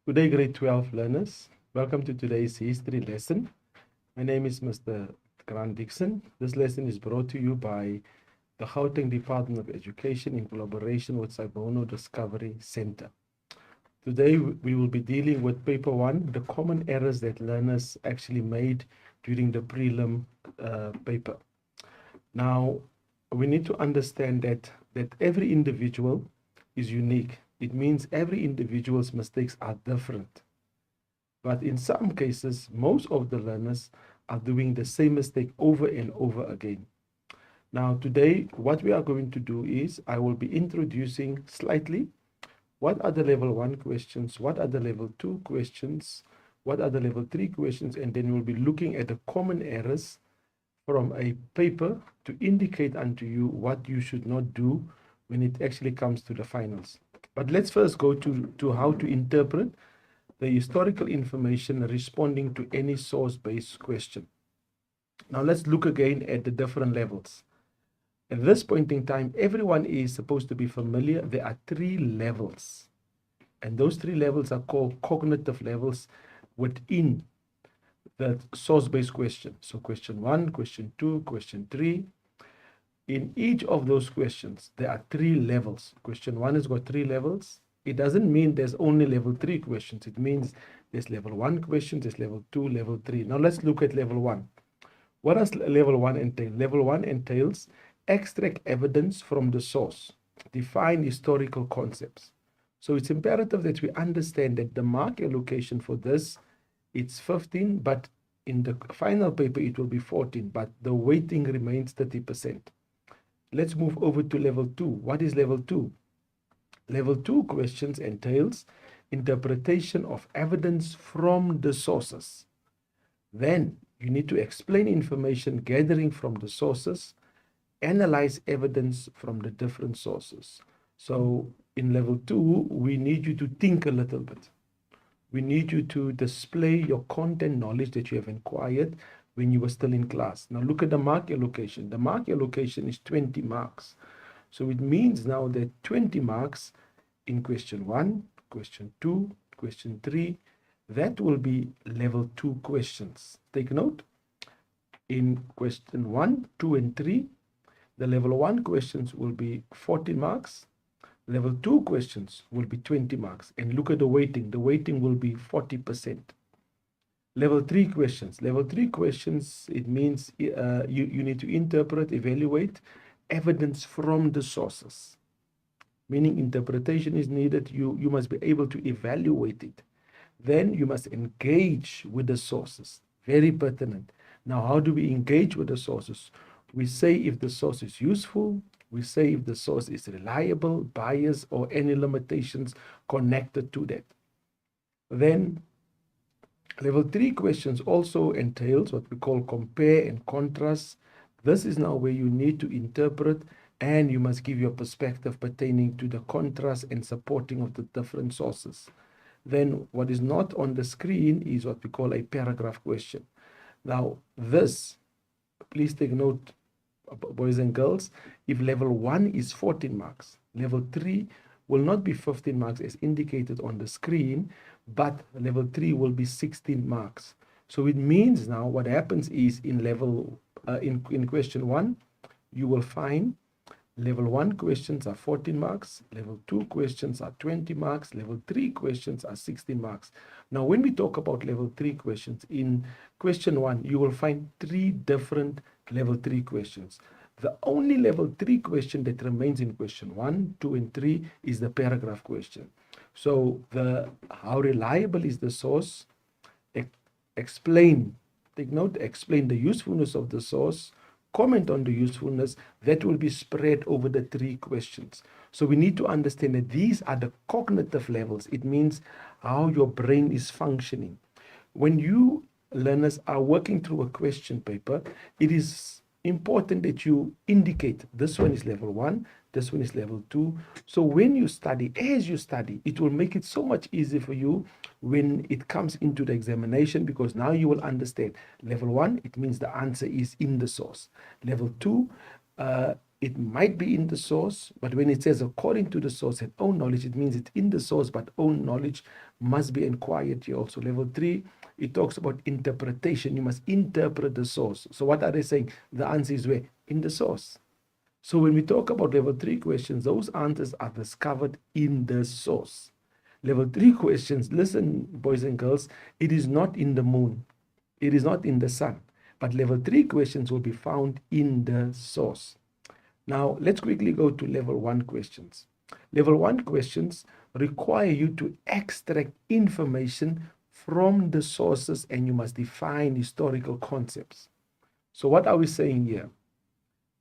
Good day, grade 12 learners. Welcome to today's history lesson. My name is Mr. Grant Dixon. This lesson is brought to you by the Gauteng Department of Education in collaboration with Sabono Discovery Center. Today, we will be dealing with paper 1, the common errors that learners actually made during the prelim paper. Now, we need to understand that every individual is unique. It means every individual's mistakes are different. But in some cases, most of the learners are doing the same mistake over and over again. Now, today, what we are going to do is I will be introducing slightly what are the level 1 questions, what are the level 2 questions, what are the level 3 questions, and then we'll be looking at the common errors from a paper to indicate unto you what you should not do when it actually comes to the finals. But let's first go to how to interpret the historical information responding to any source-based question. Now let's look again at the different levels. At this point in time, everyone is supposed to be familiar. There are 3 levels, and those 3 levels are called cognitive levels within the source-based question. So question 1, question 2, question 3. In each of those questions, there are 3 levels. Question 1 has got 3 levels. It doesn't mean there's only level 3 questions. It means there's level 1 questions, there's level 2, level 3. Now let's look at level 1. What does level 1 entail? Level 1 entails extract evidence from the source, define historical concepts. So it's imperative that we understand that the mark allocation for this, it's 15, but in the final paper it will be 14, but the weighting remains 30%. Let's move over to level 2. What is level 2? Level 2 questions entails interpretation of evidence from the sources. Then you need to explain information gathering from the sources, analyze evidence from the different sources. So in level 2, we need you to think a little bit. We need you to display your content knowledge that you have acquired when you were still in class. Now look at the mark allocation. The mark allocation is 20 marks. So it means now that 20 marks in question 1, question 2, question 3, that will be level 2 questions. Take note, in question 1, 2, and 3, the level 1 questions will be 40 marks. Level 2 questions will be 20 marks. And look at the weighting. The weighting will be 40%. Level 3 questions. Level 3 questions, it means you need to interpret, evaluate evidence from the sources. Meaning interpretation is needed. You must be able to evaluate it. Then you must engage with the sources. Very pertinent. Now, how do we engage with the sources? We say if the source is useful. We say if the source is reliable, biased, or any limitations connected to that. Then level 3 questions also entails what we call compare and contrast. This is now where you need to interpret and you must give your perspective pertaining to the contrast and supporting of the different sources. Then what is not on the screen is what we call a paragraph question. Now this, please take note, boys and girls, if level 1 is 14 marks, level 3 will not be 15 marks as indicated on the screen, but level 3 will be 16 marks. So it means now what happens is in level, in question 1, you will find level 1 questions are 14 marks, level 2 questions are 20 marks, level 3 questions are 16 marks. Now, when we talk about level 3 questions, in question 1, you will find 3 different level 3 questions. The only level 3 question that remains in question 1, 2, and 3 is the paragraph question. So how reliable is the source? Explain, take note, explain the usefulness of the source, comment on the usefulness. That will be spread over the 3 questions. So we need to understand that these are the cognitive levels. It means how your brain is functioning. When you learners are working through a question paper, it is important that you indicate this one is level 1, this one is level 2. So when you study, as you study, it will make it so much easier for you when it comes into the examination, because now you will understand level 1, it means the answer is in the source. Level 2, it might be in the source, but when it says according to the source and own knowledge, it means it's in the source, but own knowledge must be acquired here also. Level 3, it talks about interpretation. You must interpret the source. So what are they saying? The answer is where? In the source. So when we talk about level 3 questions, those answers are discovered in the source. Level 3 questions, listen, boys and girls, it is not in the moon. It is not in the sun. But level 3 questions will be found in the source. Now, let's quickly go to level 1 questions. Level 1 questions require you to extract information from the sources, and you must define historical concepts. So what are we saying here?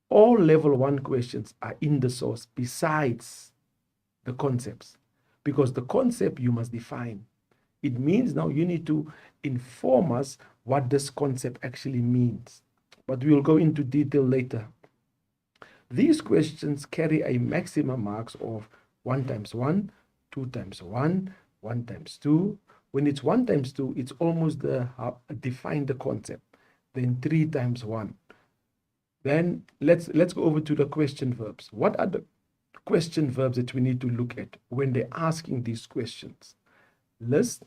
All level 1 questions are in the source besides the concepts, because the concept you must define. It means now you need to inform us what this concept actually means. But we will go into detail later. These questions carry a maximum marks of 1 times 1, 2 times 1, 1 times 2, When it's 1 times 2, it's almost define the concept. Then 3 times 1. Then let's go over to the question verbs. What are the question verbs that we need to look at when they're asking these questions? List,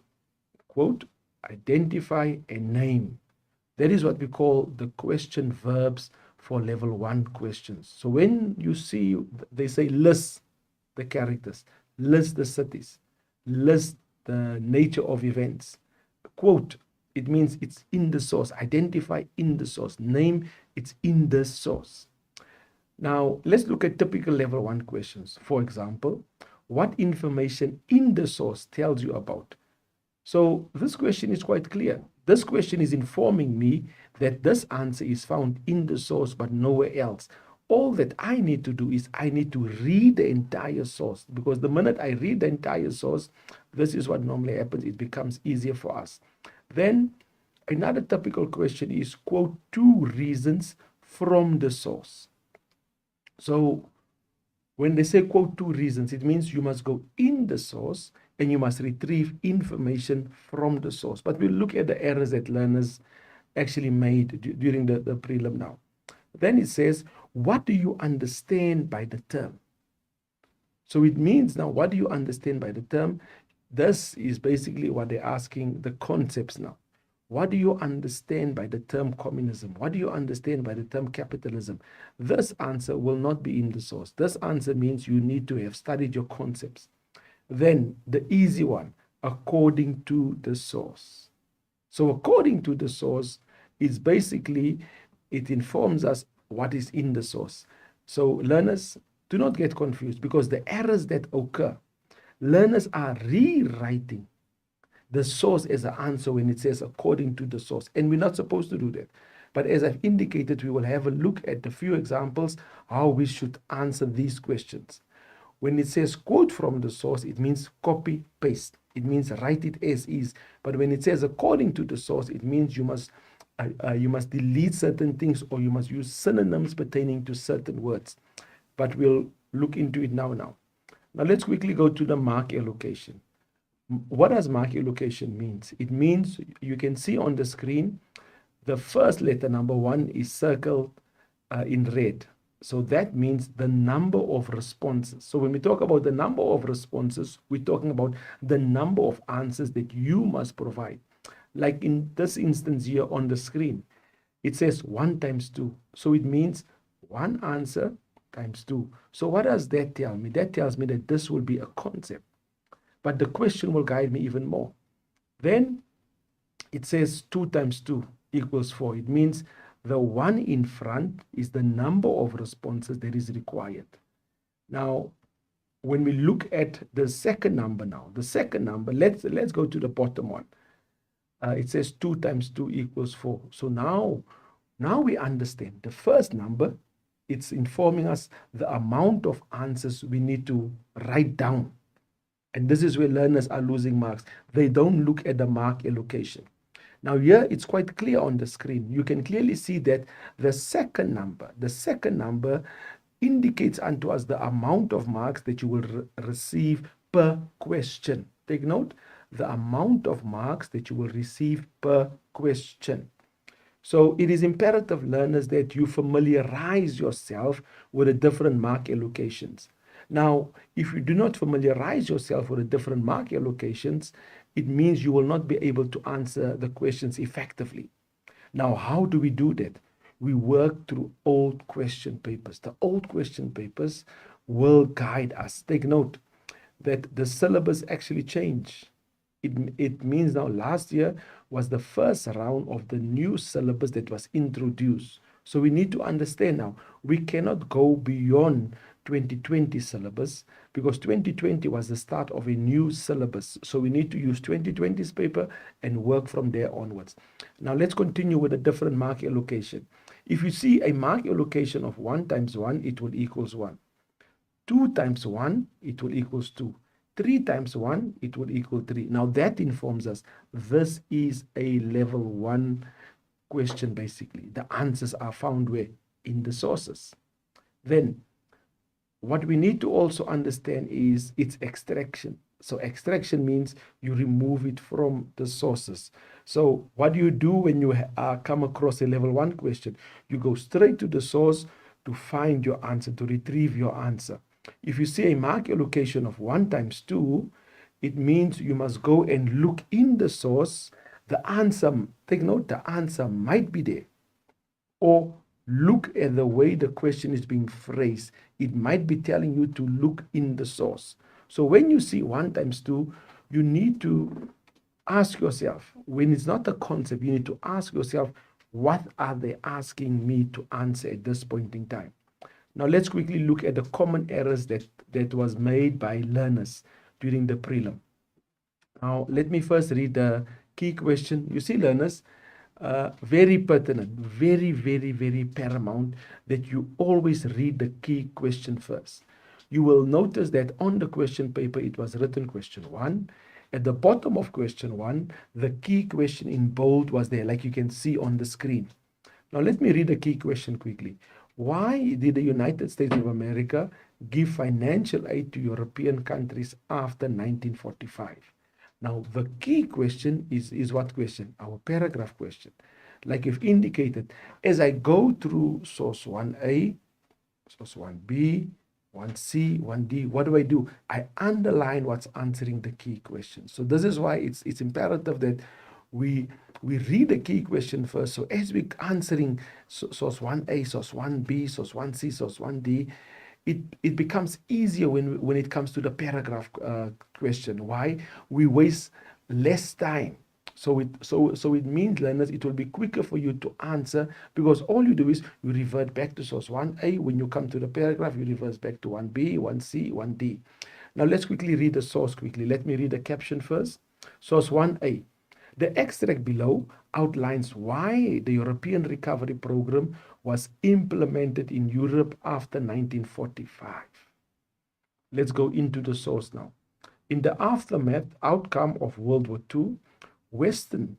quote, identify, and name. That is what we call the question verbs for level 1 questions. So when you see, they say list the characters, list the cities, list the nature of events. Quote, it means it's in the source. Identify in the source. Name, it's in the source. Now, let's look at typical level 1 questions. For example, what information in the source tells you about? So this question is quite clear. This question is informing me that this answer is found in the source, but nowhere else. All that I need to do is I need to read the entire source, because the minute I read the entire source, this is what normally happens. It becomes easier for us. Then another typical question is quote 2 reasons from the source. So when they say quote 2 reasons, it means you must go in the source and you must retrieve information from the source. But we'll look at the errors that learners actually made during the prelim now. Then it says, what do you understand by the term? So it means now, what do you understand by the term? This is basically what they're asking, the concepts now. What do you understand by the term communism? What do you understand by the term capitalism? This answer will not be in the source. This answer means you need to have studied your concepts. Then the easy one, according to the source. So according to the source is basically, it informs us what is in the source. So learners, do not get confused, because the errors that occur, learners are rewriting the source as an answer when it says according to the source. And we're not supposed to do that. But as I've indicated, we will have a look at a few examples how we should answer these questions. When it says quote from the source, it means copy, paste. It means write it as is. But when it says according to the source, it means you must delete certain things, or you must use synonyms pertaining to certain words. But we'll look into it now. Now let's quickly go to the mark allocation. What does mark allocation means? It means, you can see on the screen, the first letter, number 1, is circled in red. So that means the number of responses. So when we talk about the number of responses, we're talking about the number of answers that you must provide. Like in this instance here on the screen, it says 1 times 2. So it means 1 answer times 2. So what does that tell me? That tells me that this will be a concept. But the question will guide me even more. Then it says 2 times 2 equals 4. It means the 1 in front is the number of responses that is required. Now, when we look at the second number now, let's go to the bottom one. It says 2 times 2 equals 4. So now we understand the first number, it's informing us the amount of answers we need to write down. And this is where learners are losing marks. They don't look at the mark allocation. Now here, it's quite clear on the screen. You can clearly see that the second number indicates unto us the amount of marks that you will receive per question. Take note, the amount of marks that you will receive per question. So it is imperative, learners, that you familiarize yourself with the different mark allocations. Now, if you do not familiarize yourself with the different mark allocations, it means you will not be able to answer the questions effectively. Now, how do we do that? We work through old question papers. The old question papers will guide us. Take note that the syllabus actually changed. It means now last year was the first round of the new syllabus that was introduced. So we need to understand now, we cannot go beyond 2020 syllabus, because 2020 was the start of a new syllabus. So we need to use 2020's paper and work from there onwards. Now let's continue with a different mark allocation. If you see a mark allocation of 1 times 1, it will equals 1. 2 times 1, it will equals 2. 3 times 1, it will equal 3. Now that informs us this is a level 1 question basically. The answers are found where? In the sources. Then what we need to also understand is its extraction. So extraction means you remove it from the sources. So what do you do when you come across a level 1 question? You go straight to the source to find your answer, to retrieve your answer. If you see a mark allocation of 1 times 2, it means you must go and look in the source. The answer, take note, the answer might be there. Or look at the way the question is being phrased. It might be telling you to look in the source. So when you see 1 times 2, you need to ask yourself, when it's not a concept, you need to ask yourself, what are they asking me to answer at this point in time? Now let's quickly look at the common errors that was made by learners during the prelim. Now let me first read the key question. You see, learners, very pertinent, very, very, very paramount that you always read the key question first. You will notice that on the question paper, it was written question 1. At the bottom of question 1, the key question in bold was there, like you can see on the screen. Now let me read the key question quickly. Why did the United States of America give financial aid to European countries after 1945? Now, the key question is what question? Our paragraph question. Like you've indicated, as I go through source 1A, source 1B, 1C, 1D, what do? I underline what's answering the key question. So this is why it's imperative that we read the key question first. So as we're answering source 1A, source 1B, source 1C, source 1D, it becomes easier when it comes to the paragraph question. Why? We waste less time. So it means, learners, it will be quicker for you to answer, because all you do is you revert back to source 1A. When you come to the paragraph, you reverse back to 1B, 1C, 1D. Now let's quickly read the source quickly. Let me read the caption first. Source 1A. The extract below outlines why the European Recovery Program was implemented in Europe after 1945. Let's go into the source now. In the aftermath outcome of World War II, Western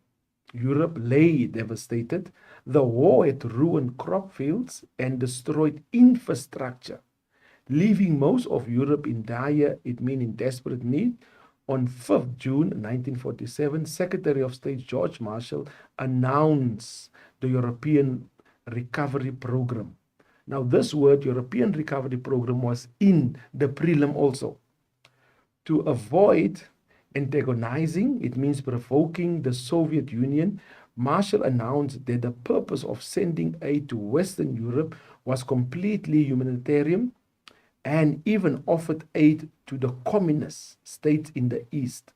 Europe lay devastated. The war had ruined crop fields and destroyed infrastructure, leaving most of Europe in dire, it means in desperate need. On 5th June 1947, Secretary of State George Marshall announced the European Recovery Program. Now, this word, European Recovery Program, was in the prelim also. To avoid antagonizing, it means provoking the Soviet Union, Marshall announced that the purpose of sending aid to Western Europe was completely humanitarian, and even offered aid to the communist states in the East.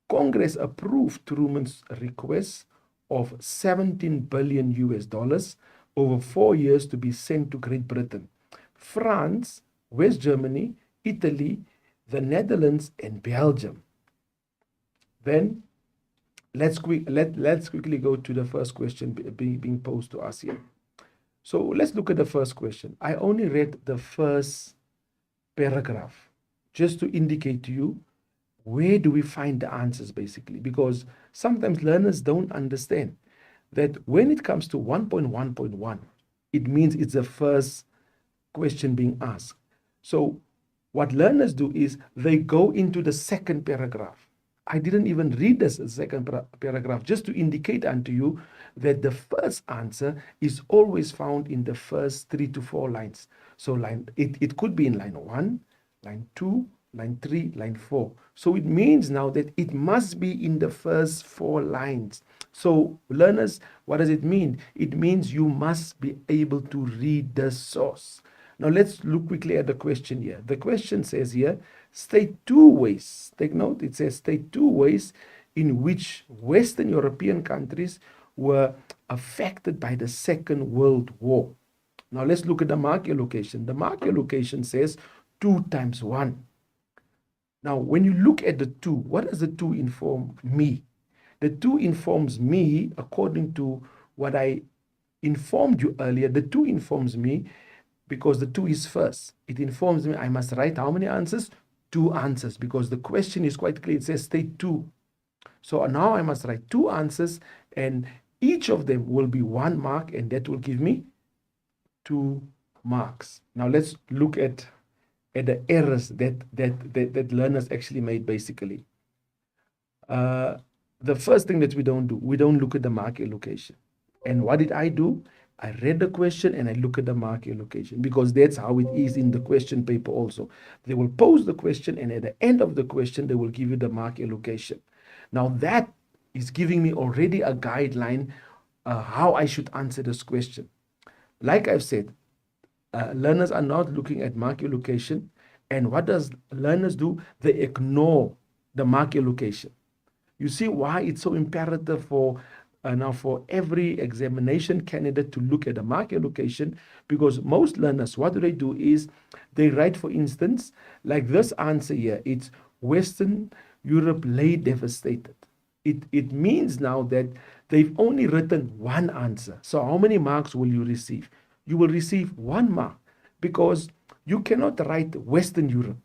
Congress approved Truman's request of 17 billion US dollars over 4 years to be sent to Great Britain, France, West Germany, Italy, the Netherlands, and Belgium. Then let's quickly go to the first question being posed to us here. So let's look at the first question. I only read the first paragraph just to indicate to you where do we find the answers, basically, because sometimes learners don't understand that when it comes to 1.1.1, it means it's the first question being asked. So what learners do is they go into the second paragraph. I didn't even read this second paragraph just to indicate unto you that the first answer is always found in the first 3 to 4 lines. So it could be in line 1, line 2, line 3, line 4. So it means now that it must be in the first 4 lines. So learners, what does it mean? It means you must be able to read the source. Now let's look quickly at the question here. The question says here, state 2 ways. Take note, it says state 2 ways in which Western European countries were affected by the Second World War. Now let's look at the mark allocation. The mark allocation says 2 times 1. Now when you look at the 2, what does the 2 inform me? The 2 informs me, according to what I informed you earlier, the 2 informs me because the 2 is first. It informs me I must write how many answers? 2 answers, because the question is quite clear. It says state 2. So now I must write 2 answers, and each of them will be 1 mark, and that will give me 2 marks. Now let's look at at the errors that learners actually made, basically. The first thing that we don't do, we don't look at the mark allocation. And what did I do? I read the question and I look at the mark allocation, because that's how it is in the question paper also. They will pose the question, and at the end of the question, they will give you the mark allocation. Now that is giving me already a guideline how I should answer this question. Like I've said, learners are not looking at mark allocation. And what does learners do? They ignore the mark allocation. You see why it's so imperative for now for every examination candidate to look at the mark allocation, because most learners, what do is they write, for instance, like this answer here, it's Western Europe lay devastated. It means now that they've only written one answer. So how many marks will you receive? You will receive 1 mark, because you cannot write Western Europe.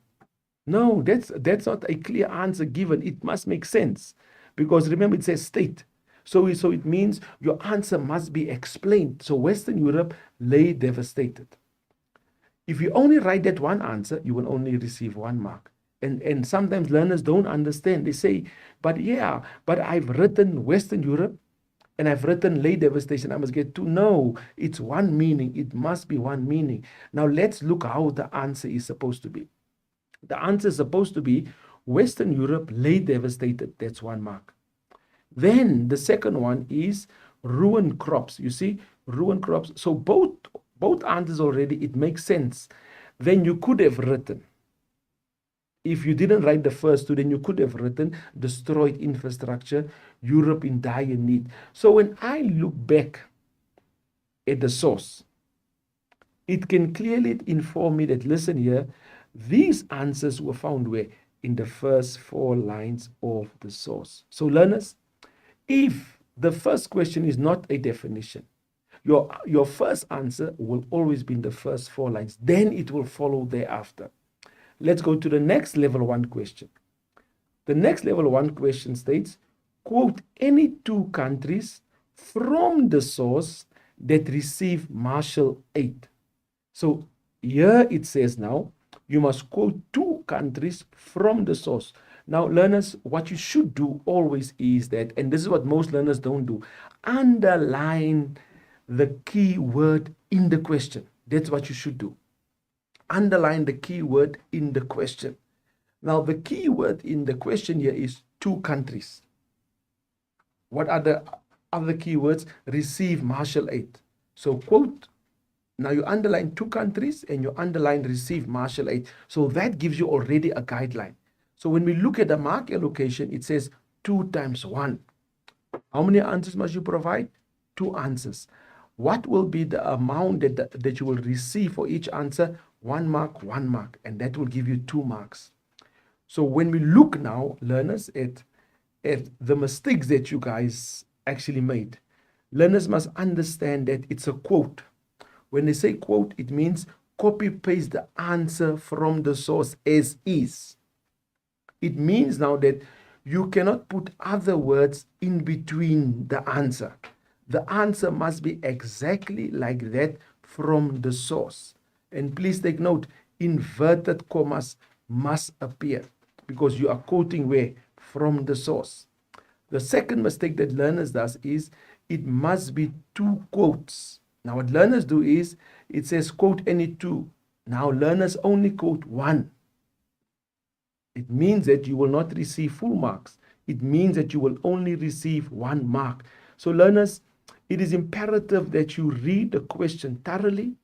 No, that's not a clear answer given. It must make sense, because remember it says state. So it means your answer must be explained. So Western Europe lay devastated. If you only write that one answer, you will only receive 1 mark. And sometimes learners don't understand. They say, but I've written Western Europe and I've written lay devastation, I must get 2. No, it's one meaning. It must be one meaning. Now let's look how the answer is supposed to be. The answer is supposed to be Western Europe lay devastated. That's 1 mark. Then the second one is ruined crops. You see, ruined crops. So both answers already, it makes sense. Then you could have written, if you didn't write the first 2, then you could have written destroyed infrastructure, Europe in dire need. So when I look back at the source, it can clearly inform me that, listen here, these answers were found where? In the first 4 lines of the source. So learners, if the first question is not a definition, your first answer will always be in the first 4 lines. Then it will follow thereafter. Let's go to the next level 1 question. The next level 1 question states, quote any 2 countries from the source that receive Marshall aid. So here it says now, you must quote 2 countries from the source. Now, learners, what you should do always is that, and this is what most learners don't do, underline the key word in the question. That's what you should do. Underline the key word in the question. Now, the key word in the question here is 2 countries. What are the other keywords? Receive Marshall aid. So, quote, now you underline 2 countries and you underline receive Marshall aid. So that gives you already a guideline. So when we look at the mark allocation, it says 2 times 1. How many answers must you provide? 2 answers. What will be the amount that you will receive for each answer? 1 mark, 1 mark, and that will give you 2 marks. So when we look now, learners, at the mistakes that you guys actually made, learners must understand that it's a quote. When they say quote, it means copy paste the answer from the source as is. It means now that you cannot put other words in between the answer. The answer must be exactly like that from the source. And please take note, inverted commas must appear because you are quoting where? From the source. The second mistake that learners does is it must be 2 quotes. Now what learners do is it says quote any 2. Now learners only quote 1. It means that you will not receive full marks. It means that you will only receive 1 mark. So learners, it is imperative that you read the question thoroughly.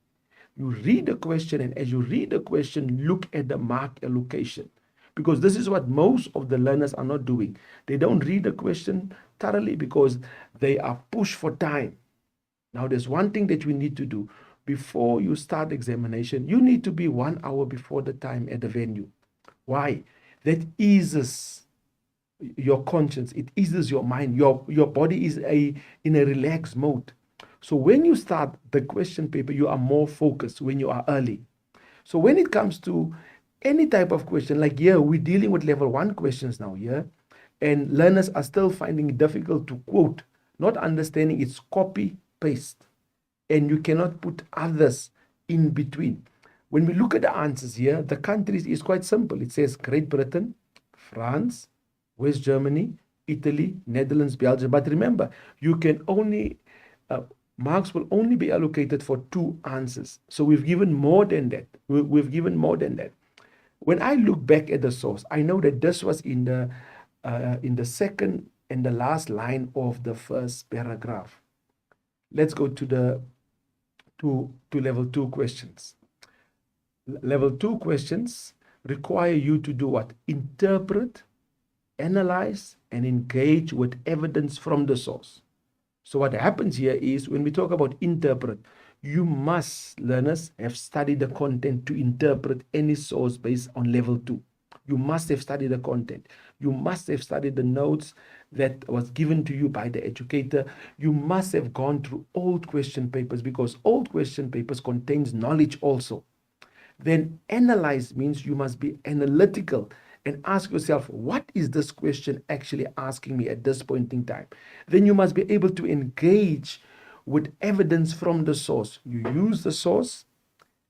You read the question, and as you read the question, look at the mark allocation. Because this is what most of the learners are not doing. They don't read the question thoroughly because they are pushed for time. Now, there's one thing that we need to do. Before you start examination, you need to be 1 hour before the time at the venue. Why? That eases your conscience. It eases your mind. Your body is in a relaxed mode. So when you start the question paper, you are more focused when you are early. So when it comes to any type of question, like here, we're dealing with level 1 questions now here, and learners are still finding it difficult to quote, not understanding it's copy, paste, and you cannot put others in between. When we look at the answers here, the countries is quite simple. It says Great Britain, France, West Germany, Italy, Netherlands, Belgium. But remember, you can only, marks will only be allocated for 2 answers. So we've given more than that. We've given more than that. When I look back at the source, I know that this was in the second and the last line of the first paragraph. Let's go to level 2 questions. Level 2 questions require you to do what? Interpret, analyze, and engage with evidence from the source. So what happens here is, when we talk about interpret, you must, learners, have studied the content to interpret any source based on level 2. You must have studied the content. You must have studied the notes that was given to you by the educator. You must have gone through old question papers, because old question papers contains knowledge also. Then analyze means you must be analytical and ask yourself, what is this question actually asking me at this point in time? Then you must be able to engage with evidence from the source. You use the source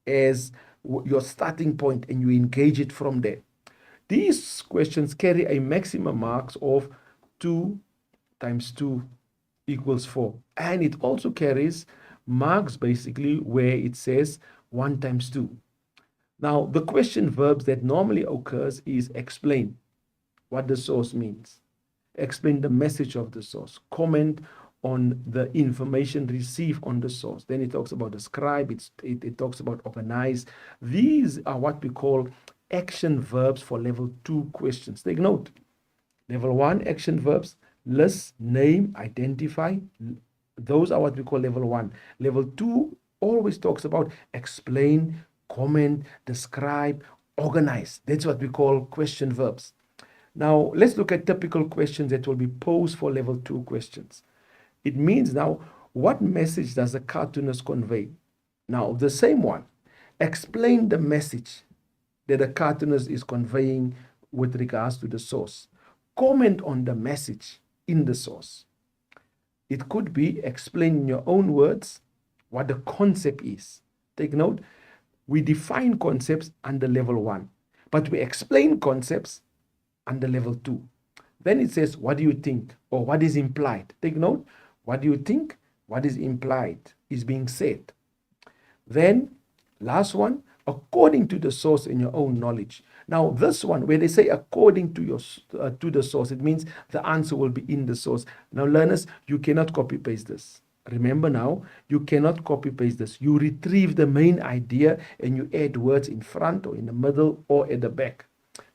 as your starting point and you engage it from there. These questions carry a maximum marks of 2 times 2 equals 4. And it also carries marks basically where it says 1 times 2. Now, the question verbs that normally occurs is explain what the source means, explain the message of the source, comment on the information received on the source. Then it talks about describe, it talks about organize. These are what we call action verbs for level 2 questions. Take note, level 1 action verbs, list, name, identify. Those are what we call level 1. Level 2 always talks about explain, comment, describe, organize. That's what we call question verbs. Now, let's look at typical questions that will be posed for level 2 questions. It means now, what message does the cartoonist convey? Now, the same one. Explain the message that the cartoonist is conveying with regards to the source. Comment on the message in the source. It could be explain in your own words what the concept is. Take note, we define concepts under level 1, but we explain concepts under level 2. Then it says, what do you think? Or what is implied? Take note, what do you think? What is implied is being said. Then, last one, according to the source in your own knowledge. Now, this one, where they say according to the source, it means the answer will be in the source. Now, learners, you cannot copy-paste this. Remember now, you cannot copy-paste this. You retrieve the main idea and you add words in front or in the middle or at the back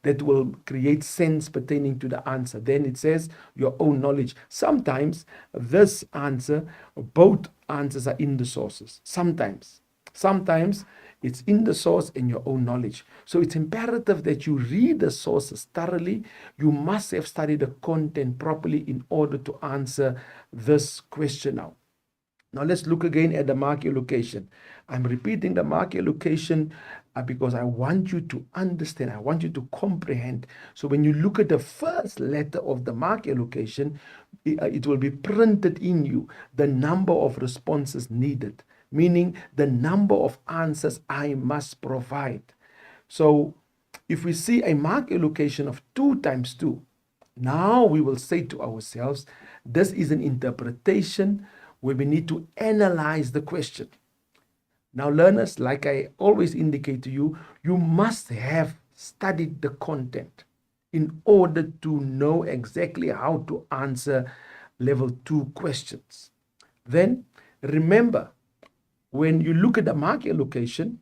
that will create sense pertaining to the answer. Then it says your own knowledge. Sometimes this answer, both answers are in the sources. Sometimes it's in the source and your own knowledge. So it's imperative that you read the sources thoroughly. You must have studied the content properly in order to answer this question now. Now let's look again at the mark allocation. I'm repeating the mark allocation because I want you to understand, I want you to comprehend. So when you look at the first letter of the mark allocation, it will be printed in you the number of responses needed, meaning the number of answers I must provide. So if we see a mark allocation of 2 times 2, now we will say to ourselves, this is an interpretation where we need to analyze the question. Now, learners, like I always indicate to you, you must have studied the content in order to know exactly how to answer level 2 questions. Then, remember, when you look at the mark allocation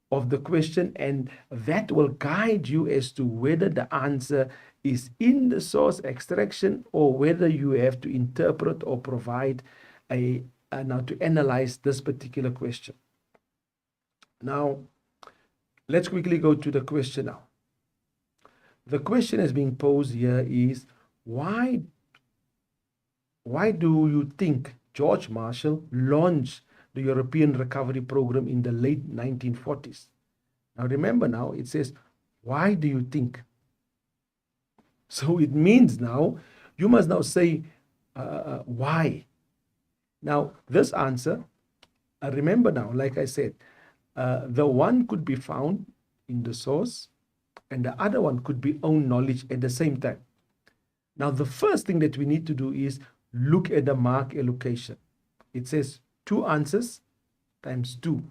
of the question, and that will guide you as to whether the answer is in the source extraction or whether you have to interpret or provide now to analyze this particular question. Now, let's quickly go to the question now. The question is being posed here is, why do you think George Marshall launched the European Recovery Program in the late 1940s? Now remember now, it says, why do you think? So it means now, you must now say, why? Now, this answer, remember now, like I said, The one could be found in the source, and the other one could be own knowledge at the same time. Now, the first thing that we need to do is look at the mark allocation. It says 2 answers times 2.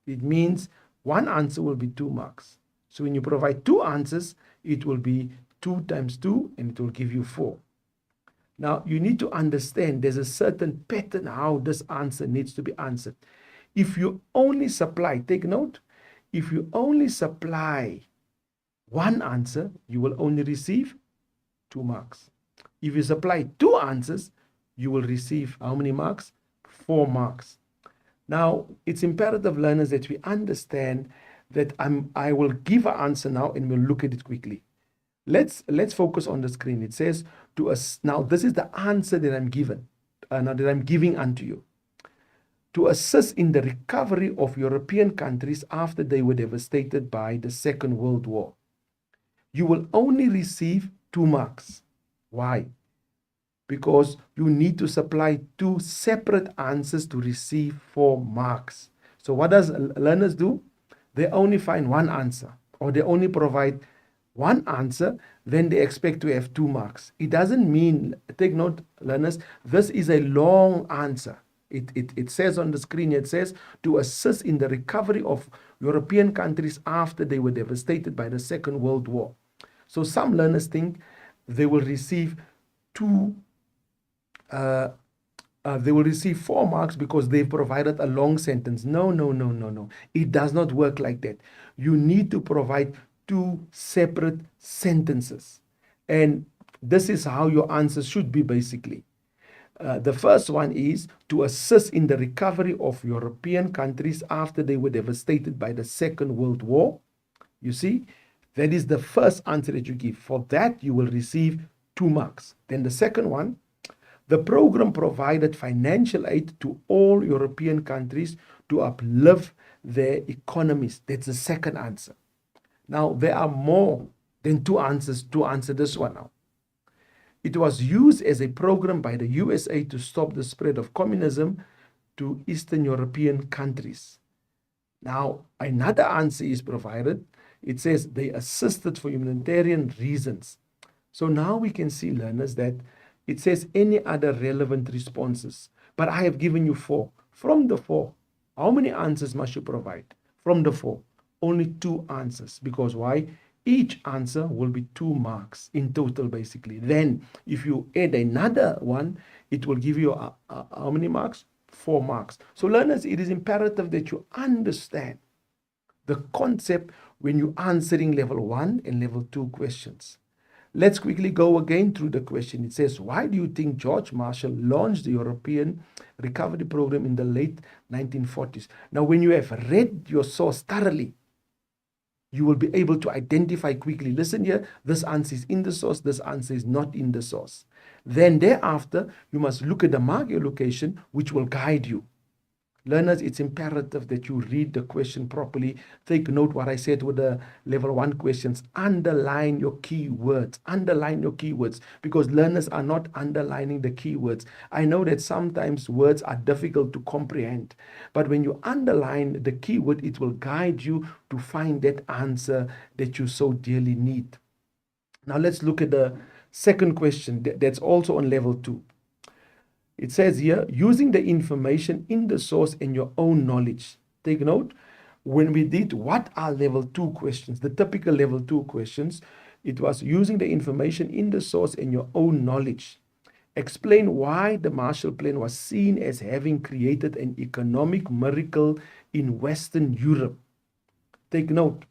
It means one answer will be 2 marks. So when you provide 2 answers, it will be 2 times 2, and it will give you 4. Now, you need to understand there's a certain pattern how this answer needs to be answered. If you only supply, take note, if you only supply one answer, you will only receive 2 marks. If you supply 2 answers, you will receive how many marks? 4 marks. Now, it's imperative, learners, that we understand that I will give an answer now and we'll look at it quickly. Let's focus on the screen. It says to us, now this is the answer that I'm given, that I'm giving unto you. To assist in the recovery of European countries after they were devastated by the Second World War. You will only receive 2 marks. Why? Because you need to supply 2 separate answers to receive 4 marks. So what does learners do? They only find one answer, or they only provide one answer, then they expect to have 2 marks. It doesn't mean, take note, learners, this is a long answer. It says on the screen, it says, to assist in the recovery of European countries after they were devastated by the Second World War. So some learners think they will receive 4 marks because they've provided a long sentence. No. It does not work like that. You need to provide 2 separate sentences. And this is how your answers should be, basically. The first one is to assist in the recovery of European countries after they were devastated by the Second World War. You see, that is the first answer that you give. For that, you will receive 2 marks. Then the second one, the program provided financial aid to all European countries to uplift their economies. That's the second answer. Now, there are more than 2 answers to answer this one now. It was used as a program by the USA to stop the spread of communism to Eastern European countries. Now, another answer is provided. It says they assisted for humanitarian reasons. So now we can see, learners, that it says any other relevant responses. But I have given you 4. From the 4, how many answers must you provide? From the 4, only 2 answers. Because why? Each answer will be 2 marks in total, basically. Then, if you add another one, it will give you how many marks? 4 marks. So, learners, it is imperative that you understand the concept when you're answering level 1 and level 2 questions. Let's quickly go again through the question. It says, why do you think George Marshall launched the European Recovery Program in the late 1940s? Now, when you have read your source thoroughly, you will be able to identify quickly. Listen here, this answer is in the source, this answer is not in the source. Then thereafter, you must look at the mark allocation, which will guide you. Learners, it's imperative that you read the question properly. Take note what I said with the level 1 questions. Underline your keywords. Underline your keywords, because learners are not underlining the keywords. I know that sometimes words are difficult to comprehend, but when you underline the keyword, it will guide you to find that answer that you so dearly need. Now let's look at the second question that's also on level 2. It says here, using the information in the source and your own knowledge. Take note, when we did what are level 2 questions, the typical level 2 questions, it was using the information in the source and your own knowledge. Explain why the Marshall Plan was seen as having created an economic miracle in Western Europe. Take note,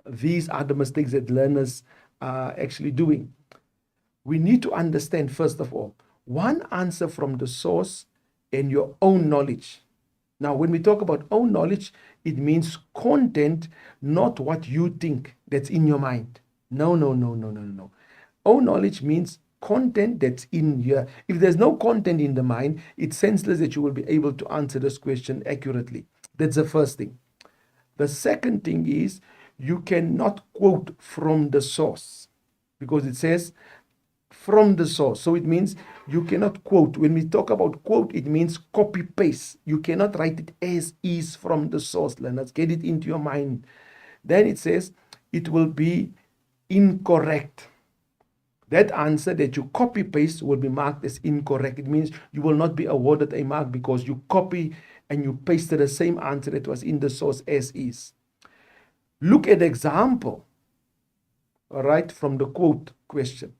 these are the mistakes that learners are actually doing. We need to understand, first of all, one answer from the source and your own knowledge. Now, when we talk about own knowledge, it means content, not what you think that's in your mind. No. Own knowledge means content that's in here. If there's no content in the mind, it's senseless that you will be able to answer this question accurately. That's the first thing. The second thing is you cannot quote from the source, because it says from the source. So it means you cannot quote. When we talk about quote, it means copy paste. You cannot write it as is from the source. Let's get it into your mind. Then it says it will be incorrect. That answer that you copy paste will be marked as incorrect. It means you will not be awarded a mark because you copy and you pasted the same answer that was in the source as is. Look at the example, all right, from the quote question.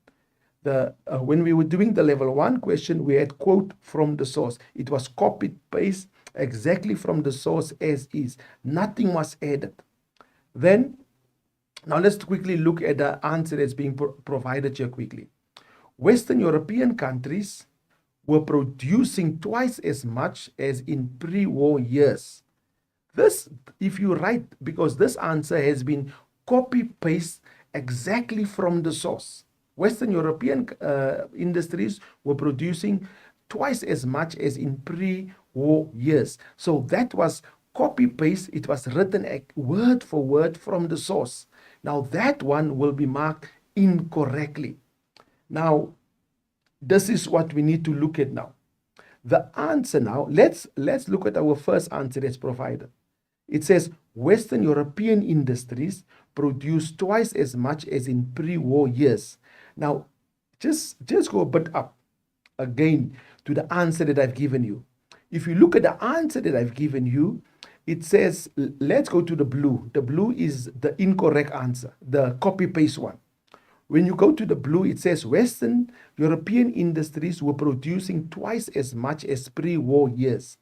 When we were doing the level 1 question, we had quote from the source. It was copied paste exactly from the source as is. Nothing was added. Then, now let's quickly look at the answer that's being provided here quickly. Western European countries were producing twice as much as in pre-war years. This, if you write, because this answer has been copy-paste exactly from the source. Western European industries were producing twice as much as in pre-war years. So that was copy-paste. It was written word for word from the source. Now that one will be marked incorrectly. Now, this is what we need to look at now. The answer now, let's look at our first answer that's provided. It says Western European industries produce twice as much as in pre-war years. Now, just go a bit up again to the answer that I've given you. If you look at the answer that I've given you, it says, let's go to the blue. The blue is the incorrect answer, the copy-paste one. When you go to the blue, it says Western European industries were producing twice as much as pre-war years.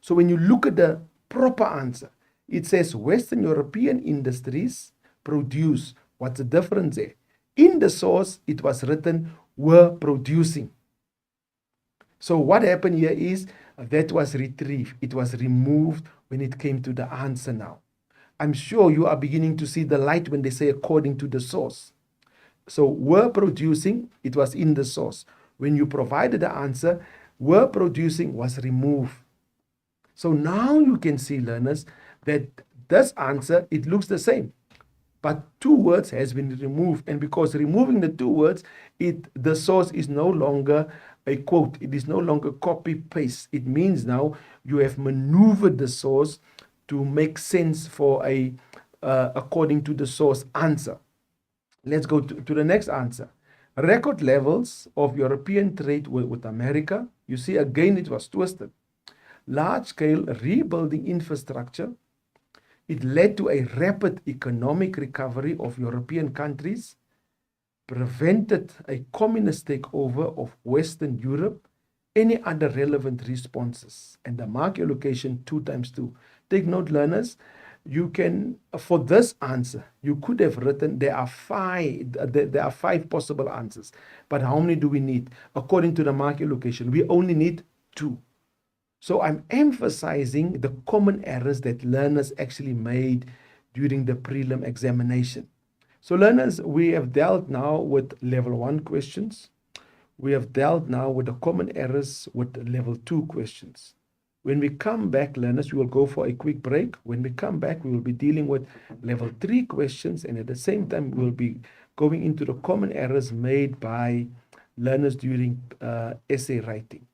So when you look at the proper answer, it says Western European industries produce. What's the difference there? In the source, it was written were producing. So what happened here is that was retrieved. It was removed when it came to the answer now. I'm sure you are beginning to see the light when they say according to the source. So were producing, it was in the source. When you provided the answer, were producing was removed. So now you can see, learners, that this answer, it looks the same. But 2 words has been removed. And because removing the 2 words, the source is no longer a quote. It is no longer copy-paste. It means now you have maneuvered the source to make sense for a according to the source answer. Let's go to the next answer. Record levels of European trade with America. You see, again, it was twisted. Large-scale rebuilding infrastructure. It led to a rapid economic recovery of European countries, prevented a communist takeover of Western Europe, any other relevant responses. And the mark allocation 2 times 2. Take note, learners, you can, for this answer, you could have written, there are 5 possible answers. But how many do we need? According to the mark allocation, we only need 2. So I'm emphasizing the common errors that learners actually made during the prelim examination. So learners, we have dealt now with level 1 questions. We have dealt now with the common errors with level 2 questions. When we come back, learners, we will go for a quick break. When we come back, we will be dealing with level 3 questions, and at the same time, we will be going into the common errors made by learners during essay writing.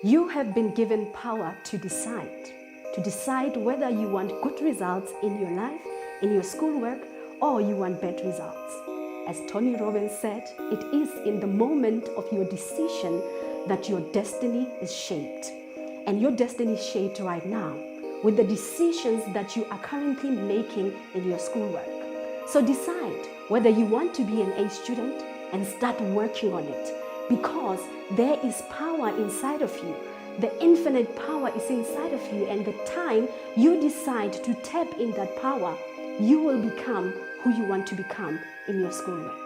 You have been given power to decide whether you want good results in your life, in your schoolwork, or you want bad results. As Tony Robbins said, it is in the moment of your decision that your destiny is shaped. And your destiny is shaped right now with the decisions that you are currently making in your schoolwork. So decide whether you want to be an A student and start working on it, because there is power inside of you. The infinite power is inside of you, and the time you decide to tap in that power, you will become who you want to become in your schoolwork.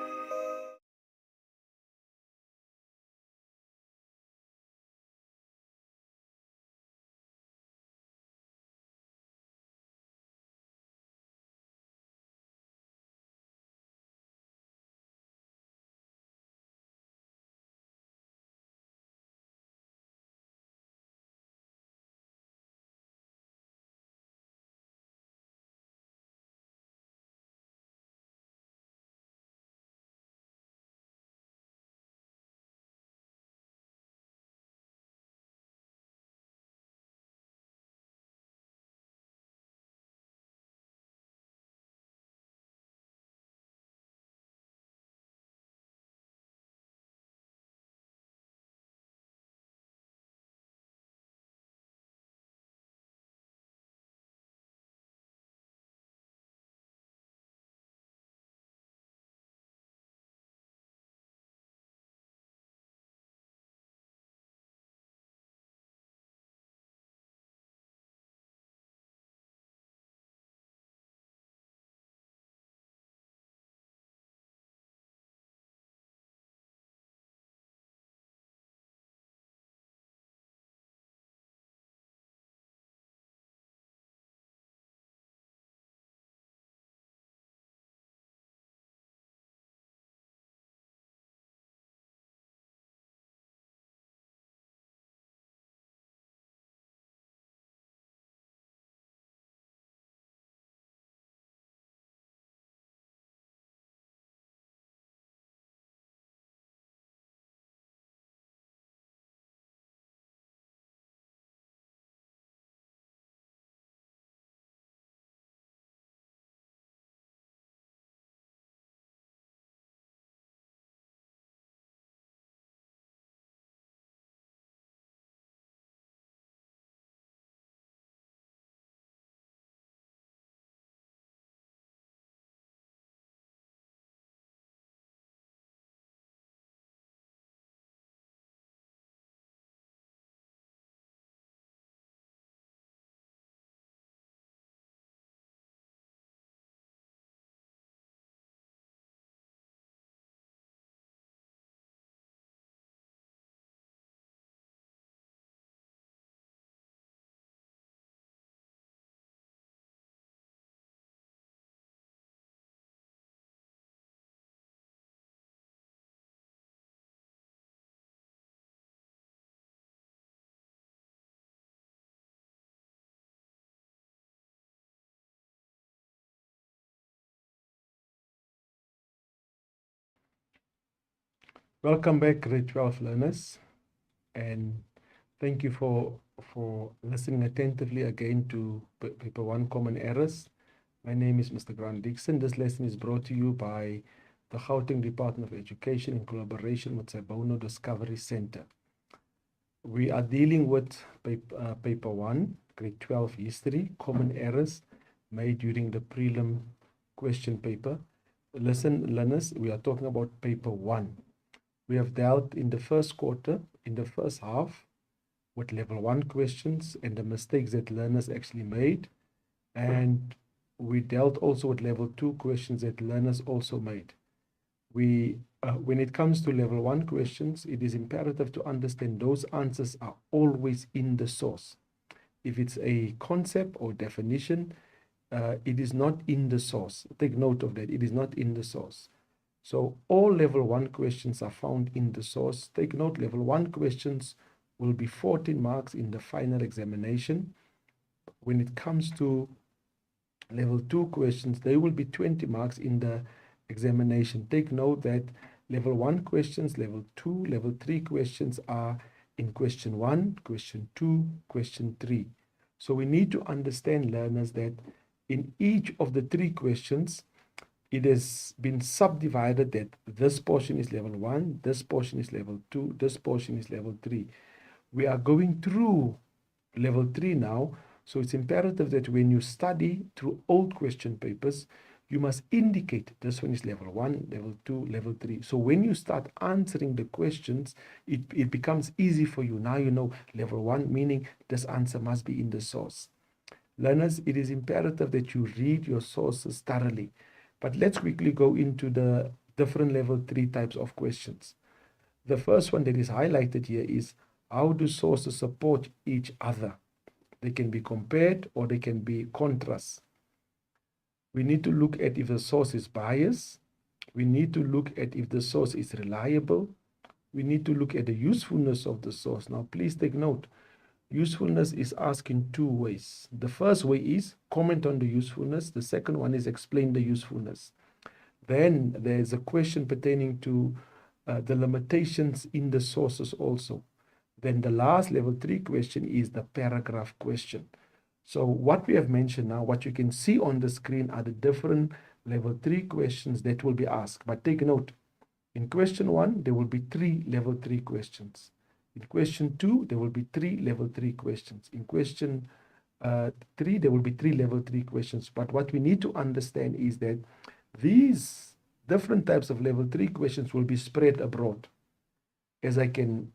Welcome back, grade 12 learners, and thank you for listening attentively again to paper 1 common errors. My name is Mr. Grant Dixon. This lesson is brought to you by the Gauteng Department of Education in collaboration with Sabono Discovery Center. We are dealing with paper 1, grade 12 history, common errors made during the prelim question paper. Listen, learners, we are talking about paper 1. We have dealt in the first quarter, in the first half, with level 1 questions and the mistakes that learners actually made. And we dealt also with level 2 questions that learners also made. When it comes to level 1 questions, it is imperative to understand those answers are always in the source. If it's a concept or definition, it is not in the source. Take note of that. It is not in the source. So all level 1 questions are found in the source. Take note, level 1 questions will be 14 marks in the final examination. When it comes to level 2 questions, they will be 20 marks in the examination. Take note that level 1 questions, level 2, level 3 questions are in question 1, question 2, question 3. So we need to understand, learners, that in each of the 3 questions, it has been subdivided that this portion is level 1, this portion is level 2, this portion is level 3. We are going through level 3 now, so it's imperative that when you study through old question papers, you must indicate this one is level 1, level 2, level 3. So when you start answering the questions, it becomes easy for you. Now you know level 1, meaning this answer must be in the source. Learners, it is imperative that you read your sources thoroughly. But let's quickly go into the different level 3 types of questions. The first one that is highlighted here is, how do sources support each other? They can be compared or they can be contrast. We need to look at if the source is biased. We need to look at if the source is reliable. We need to look at the usefulness of the source. Now, please take note. Usefulness is asked in 2 ways. The first way is comment on the usefulness. The second one is explain the usefulness. Then there's a question pertaining to the limitations in the sources also. Then the last level 3 question is the paragraph question. So what we have mentioned now, what you can see on the screen are the different level 3 questions that will be asked. But take note, in question 1, there will be 3 level 3 questions. In question 2, there will be 3 level 3 questions. In question 3, there will be 3 level 3 questions. But what we need to understand is that these different types of level 3 questions will be spread abroad. As I can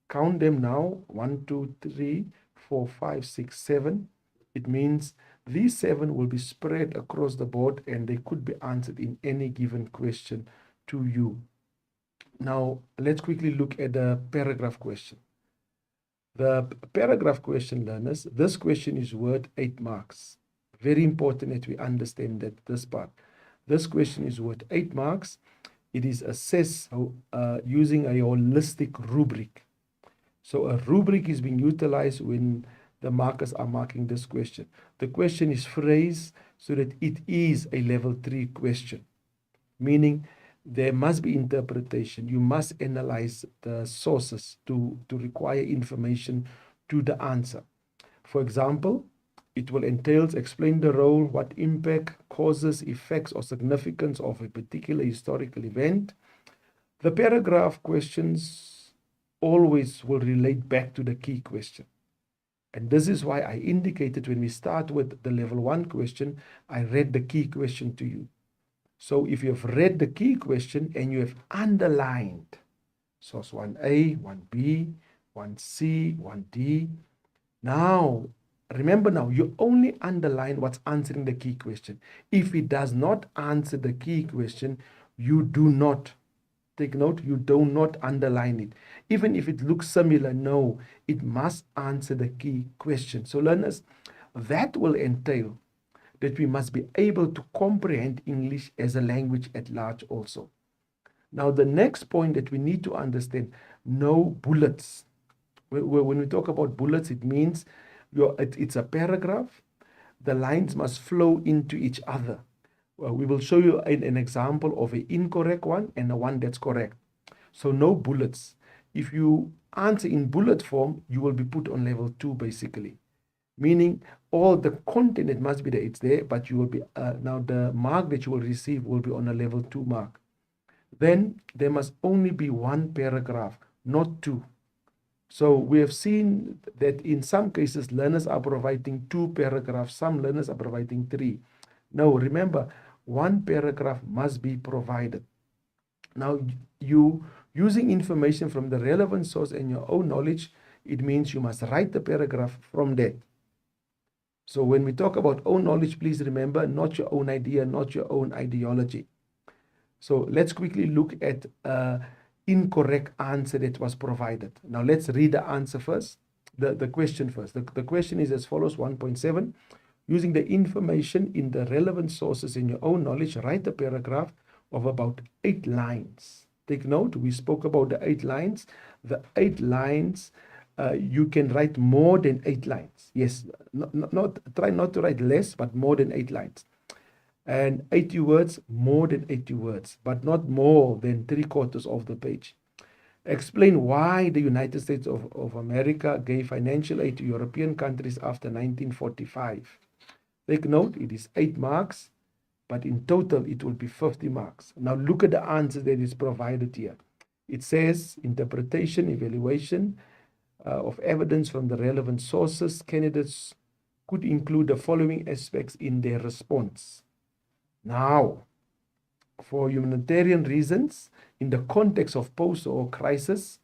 count them now, 1, 2, 3, 4, 5, 6, 7. It means these 7 will be spread across the board and they could be answered in any given question to you. Now, let's quickly look at the paragraph question. The paragraph question, learners, this question is worth 8 marks. Very important that we understand that this part. This question is worth 8 marks. It is assessed using a holistic rubric. So a rubric is being utilized when the markers are marking this question. The question is phrased so that it is a level 3 question, meaning there must be interpretation. You must analyze the sources to require information to the answer. For example, it will entail explain the role, what impact, causes, effects, or significance of a particular historical event. The paragraph questions always will relate back to the key question. And this is why I indicated when we start with the level 1 question, I read the key question to you. So if you have read the key question and you have underlined source 1A, 1B, 1C, 1D, now, remember now, you only underline what's answering the key question. If it does not answer the key question, you do not, take note, you do not underline it. Even if it looks similar, no, it must answer the key question. So learners, that will entail that we must be able to comprehend English as a language at large also. Now, the next point that we need to understand, no bullets. When we talk about bullets, it means it's a paragraph. The lines must flow into each other. We will show you an example of an incorrect one and a one that's correct. So no bullets. If you answer in bullet form, you will be put on level 2 basically. Meaning all the content that must be there, it's there, but you will be, now the mark that you will receive will be on a level 2 mark. Then there must only be 1 paragraph, not 2. So we have seen that in some cases, learners are providing 2 paragraphs, some learners are providing 3. Now remember, 1 paragraph must be provided. Now you using information from the relevant source and your own knowledge, it means you must write the paragraph from that. So when we talk about own knowledge, please remember, not your own idea, not your own ideology. So let's quickly look at incorrect answer that was provided. Now let's read the answer first, the question first. The question is as follows, 1.7. Using the information in the relevant sources in your own knowledge, write a paragraph of about 8 lines. Take note, we spoke about the 8 lines. The 8 lines, you can write more than 8 lines. Yes, try not to write less, but more than 8 lines. And 80 words, more than 80 words, but not more than 3/4 of the page. Explain why the United States of America gave financial aid to European countries after 1945. Take note, it is 8 marks, but in total it will be 50 marks. Now look at the answer that is provided here. It says, interpretation, evaluation of evidence from the relevant sources. Candidates could include the following aspects in their response. Now, for humanitarian reasons, in the context of post-war crisis,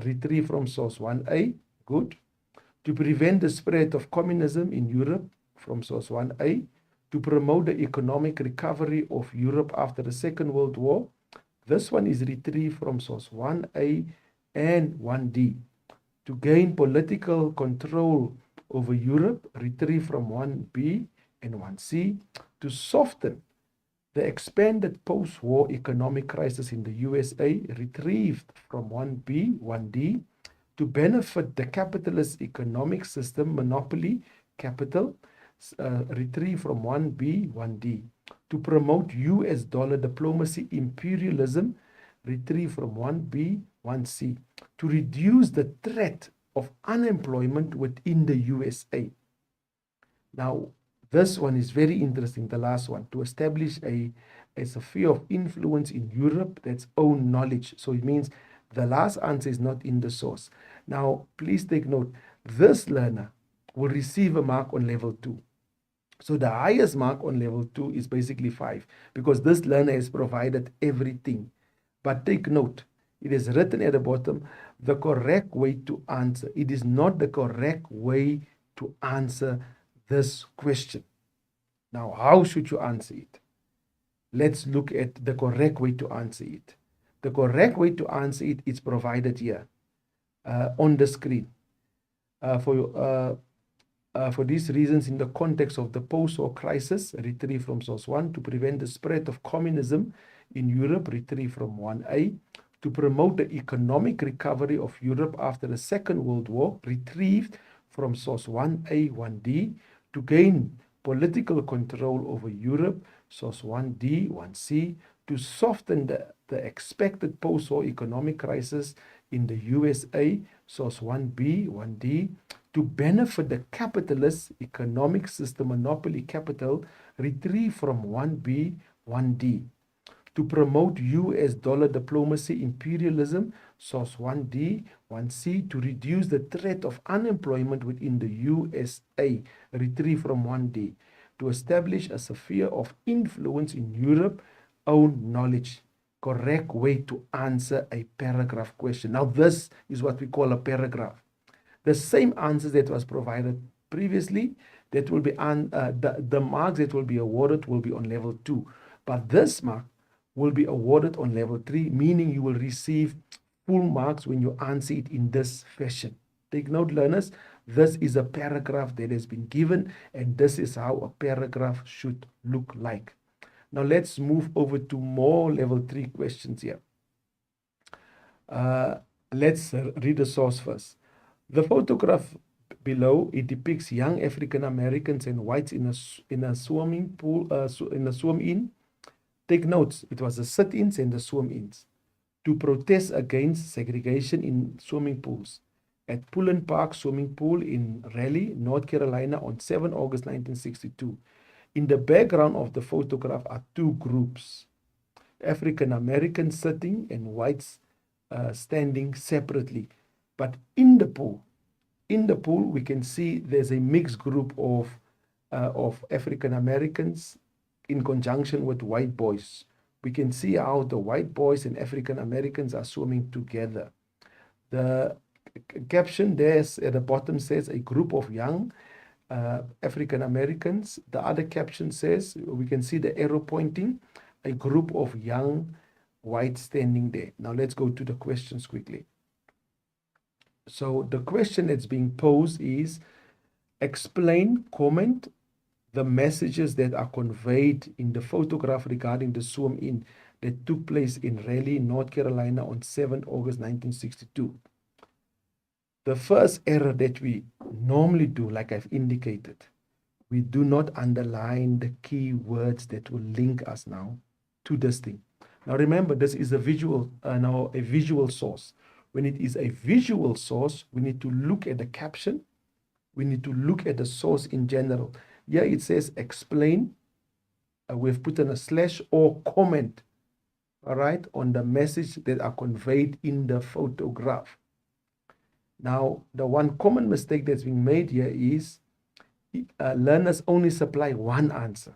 retrieve from source 1A, good. To prevent the spread of communism in Europe, from source 1A. To promote the economic recovery of Europe after the Second World War. This one is retrieved from source 1A and 1D. To gain political control over Europe, retrieved from 1B and 1C. To soften the expanded post-war economic crisis in the USA, retrieved from 1B, 1D. To benefit the capitalist economic system, monopoly, capital, retrieved from 1B, 1D. To promote US dollar diplomacy, imperialism, retrieved from 1B, 1C. To reduce the threat of unemployment within the USA. Now, this one is very interesting, the last one. To establish a sphere of influence in Europe that's own knowledge. So it means the last answer is not in the source. Now, please take note, this learner will receive a mark on level 2. So the highest mark on level 2 is basically 5, because this learner has provided everything. But take note, it is written at the bottom, the correct way to answer. It is not the correct way to answer this question. Now, how should you answer it? Let's look at the correct way to answer it. The correct way to answer it is provided here on the screen. For these reasons, in the context of the post-war crisis, retrieve from source 1. To prevent the spread of communism in Europe, retrieve from 1A. To promote the economic recovery of Europe after the Second World War, retrieved from source 1A, 1D. To gain political control over Europe, source 1D, 1C. To soften the expected post-war economic crisis in the USA, source 1B, 1D. To benefit the capitalist economic system, monopoly, capital, retrieve from 1B, 1D. To promote US dollar diplomacy, imperialism, source 1D, 1C. To reduce the threat of unemployment within the USA, retrieve from 1D. To establish a sphere of influence in Europe, own knowledge. Correct way to answer a paragraph question. Now this is what we call a paragraph. The same answers that was provided previously, that will be the marks that will be awarded will be on level 2. But this mark will be awarded on level 3, meaning you will receive full marks when you answer it in this fashion. Take note, learners, this is a paragraph that has been given, and this is how a paragraph should look like. Now let's move over to more level 3 questions here. Let's read the source first. The photograph below, it depicts young African Americans and whites in a swimming pool, in a swim-in. Take notes, it was the sit-ins and the swim-ins to protest against segregation in swimming pools at Pullen Park Swimming Pool in Raleigh, North Carolina on 7 August 1962. In the background of the photograph are two groups, African Americans sitting and whites standing separately. But in the pool, we can see there's a mixed group of African Americans in conjunction with white boys. We can see how the white boys and African Americans are swimming together. The caption there at the bottom says a group of young African Americans. The other caption says, we can see the arrow pointing, a group of young whites standing there. Now let's go to the questions quickly. So the question that's being posed is, explain, comment the messages that are conveyed in the photograph regarding the swim-in that took place in Raleigh, North Carolina on 7 August 1962. The first error that we normally do, like I've indicated, we do not underline the key words that will link us now to this thing. Now remember, this is a visual, now a visual source. When it is a visual source, we need to look at the caption. We need to look at the source in general. Here it says explain. We've put in a slash or comment, all right, on the message that are conveyed in the photograph. Now, the one common mistake that's being made here is learners only supply one answer.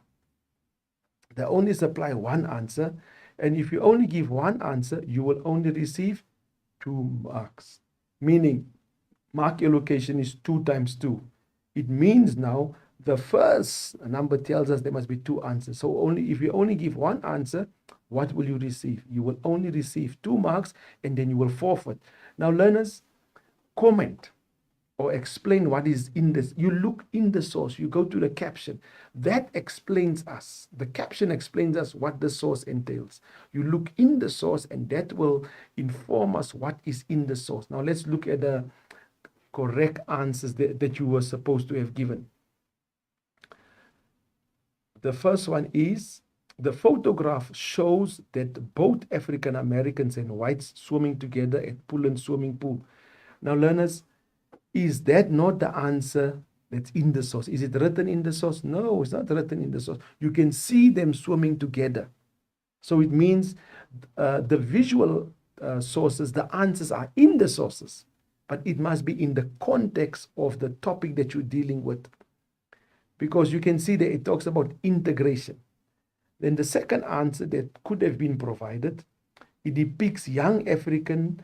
They only supply one answer. And if you only give one answer, you will only receive 2 marks. Meaning, mark allocation is 2 times 2. It means now the first number tells us there must be 2 answers. So if you only give one answer, what will you receive? You will only receive 2 marks, and then you will forfeit. Now, learners, comment or explain what is in this. You look in the source, you go to the caption. That explains us. The caption explains us what the source entails. You look in the source, and that will inform us what is in the source. Now let's look at the correct answers that you were supposed to have given. The first one is, the photograph shows that both African Americans and whites swimming together at Pullen swimming pool. Now learners, is that not the answer that's in the source? Is it written in the source? No, it's not written in the source. You can see them swimming together. So it means the visual sources, the answers are in the sources, but it must be in the context of the topic that you're dealing with. Because you can see that it talks about integration. Then the second answer that could have been provided, it depicts young African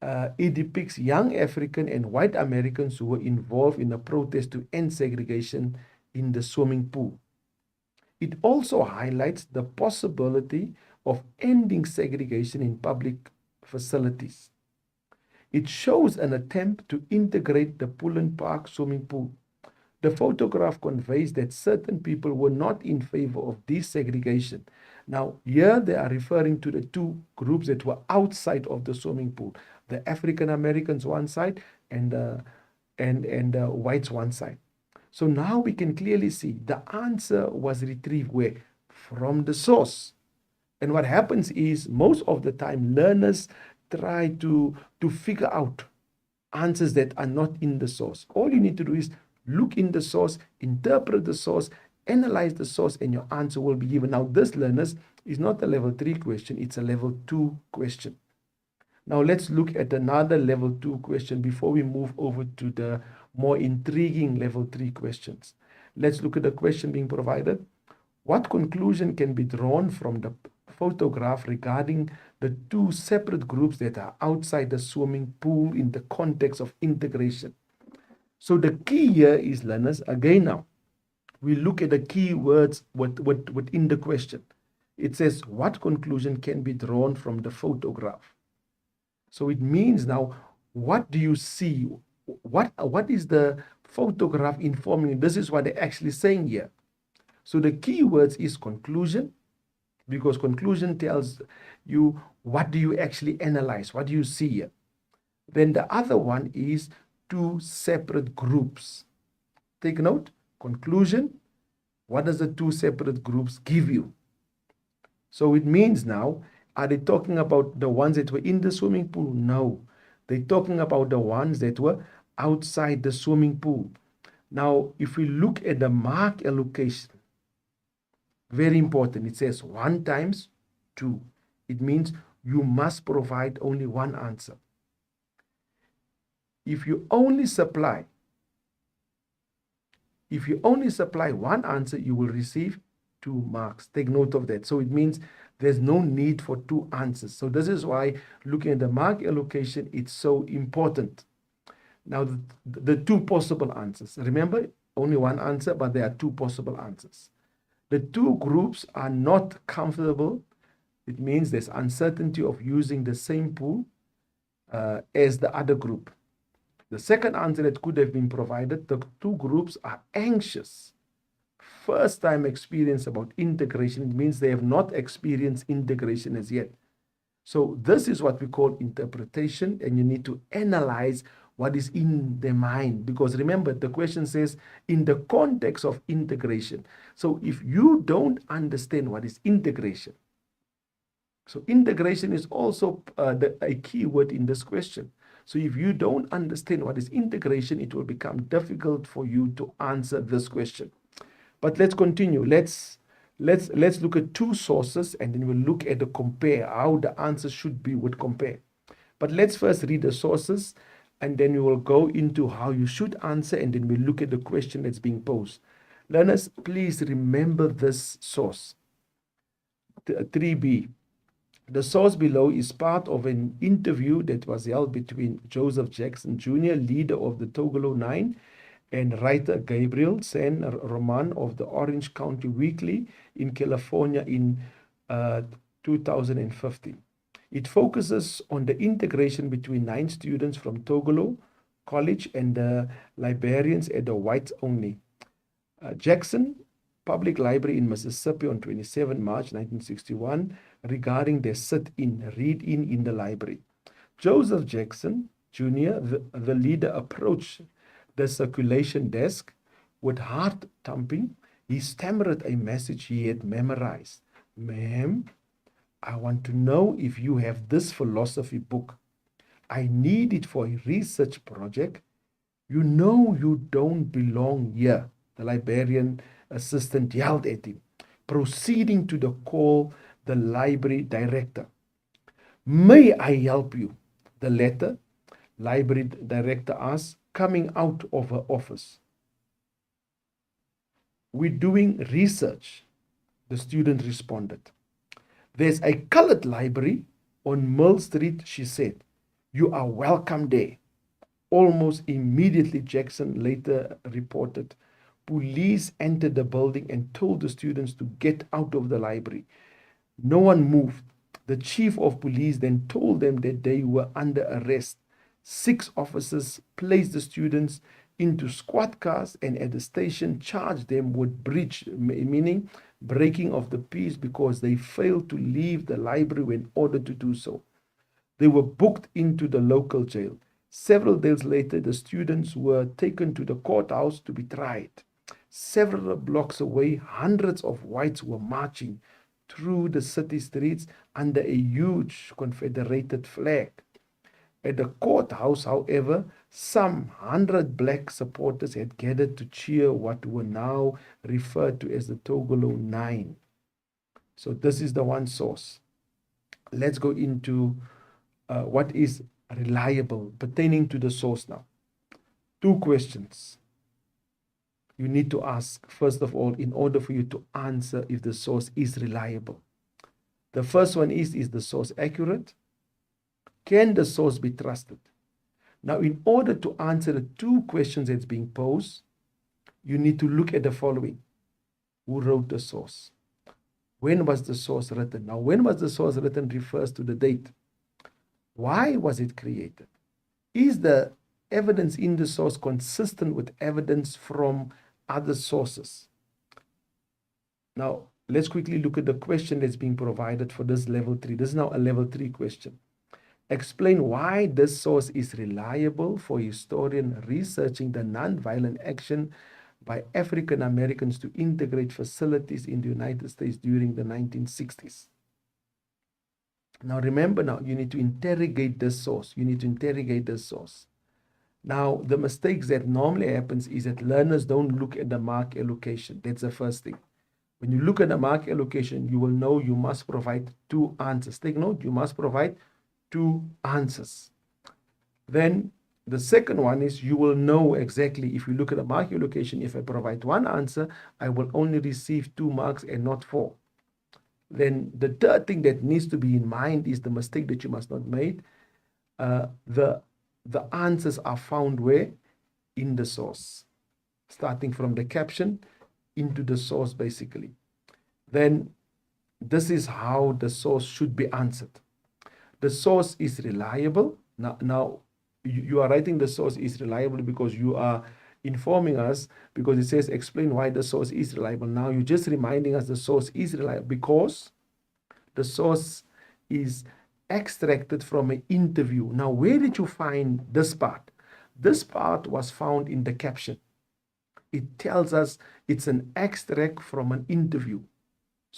and white Americans who were involved in a protest to end segregation in the swimming pool. It also highlights the possibility of ending segregation in public facilities. It shows an attempt to integrate the Pullen Park swimming pool. The photograph conveys that certain people were not in favor of desegregation. Now, here they are referring to the 2 groups that were outside of the swimming pool. The African Americans one side and the whites one side. So now we can clearly see the answer was retrieved where? From the source. And what happens is, most of the time, learners try to figure out answers that are not in the source. All you need to do is look in the source, interpret the source, analyze the source, and your answer will be given. Now, this, learners, is not a level 3 question, it's a level 2 question. Now, let's look at another level 2 question before we move over to the more intriguing level 3 questions. Let's look at the question being provided. What conclusion can be drawn from the photograph regarding the 2 separate groups that are outside the swimming pool in the context of integration? So the key here is, learners, again now, we look at the key words within the question. It says, what conclusion can be drawn from the photograph? So it means now, what do you see? What is the photograph informing? This is what they're actually saying here. So the key words is conclusion, because conclusion tells you what do you actually analyze, what do you see here. Then the other one is 2 separate groups. Take note, conclusion, what does the 2 separate groups give you? So it means now, are they talking about the ones that were in the swimming pool? No. They're talking about the ones that were outside the swimming pool. Now, if we look at the mark allocation, very important, it says 1 times 2. It means you must provide only one answer. If you only supply one answer, you will receive 2 marks. Take note of that. So it means there's no need for 2 answers. So this is why looking at the mark allocation, it's so important. Now, the 2 possible answers. Remember, only one answer, but there are 2 possible answers. The 2 groups are not comfortable. It means there's uncertainty of using the same pool as the other group. The second answer that could have been provided, the 2 groups are anxious. First time experience about integration. It means they have not experienced integration as yet. So this is what we call interpretation, and you need to analyze what is in their mind. Because remember, the question says in the context of integration. So if you don't understand what is integration, So integration is also a key word in this question. So if you don't understand what is integration, it will become difficult for you to answer this question. But let's continue. Let's look at two sources, and then we'll look at the compare, how the answer should be with compare. But let's first read the sources, and then we will go into how you should answer, and then we'll look at the question that's being posed. Learners, please remember this source. 3b. The source below is part of an interview that was held between Joseph Jackson Jr., leader of the Togolo 9, and writer Gabriel San Roman of the Orange County Weekly in California in 2015. It focuses on the integration between 9 students from Togolo College and the librarians at the whites only. Jackson Public Library in Mississippi on 27 March 1961 regarding their sit-in, read-in in the library. Joseph Jackson Jr., the leader, approached the circulation desk with heart thumping. He stammered a message he had memorized. Ma'am, I want to know if you have this philosophy book. I need it for a research project. You know you don't belong here, the librarian assistant yelled at him, proceeding to call the library director. May I help you? The latter, library director asked, coming out of her office. We're doing research, the student responded. There's a colored library on Mill Street, she said. You are welcome there. Almost immediately, Jackson later reported, police entered the building and told the students to get out of the library. No one moved. The chief of police then told them that they were under arrest. 6 officers placed the students into squad cars and at the station charged them with breach, meaning breaking of the peace, because they failed to leave the library when ordered to do so. They were booked into the local jail. Several days later, the students were taken to the courthouse to be tried. Several blocks away, hundreds of whites were marching through the city streets under a huge Confederate flag. At the courthouse, however, some 100 black supporters had gathered to cheer what were now referred to as the Togolo 9. So this is the one source. Let's go into what is reliable pertaining to the source now. 2 questions you need to ask, first of all, in order for you to answer if the source is reliable. The first one is the source accurate? Can the source be trusted? Now, in order to answer the 2 questions that's being posed, you need to look at the following. Who wrote the source? When was the source written? Now, when was the source written refers to the date. Why was it created? Is the evidence in the source consistent with evidence from other sources? Now, let's quickly look at the question that's being provided for this level 3. This is now a level 3 question. Explain why this source is reliable for historian researching the nonviolent action by African Americans to integrate facilities in the United States during the 1960s. Now remember, now you need to interrogate this source. You need to interrogate this source. Now, the mistakes that normally happens is that learners don't look at the mark allocation. That's the first thing. When you look at the mark allocation, you will know you must provide 2 answers. Take note, you must provide 2 answers. Then the second one is you will know exactly, if you look at the mark allocation, if I provide 1 answer, I will only receive 2 marks and not 4. Then the third thing that needs to be in mind is the mistake that you must not make. The answers are found where? In the source. Starting from the caption into the source, basically. Then this is how the source should be answered. The source is reliable. Now you are writing the source is reliable because you are informing us, because it says explain why the source is reliable. Now you're just reminding us the source is reliable because the source is extracted from an interview. Now, where did you find this part? This part was found in the caption. It tells us it's an extract from an interview.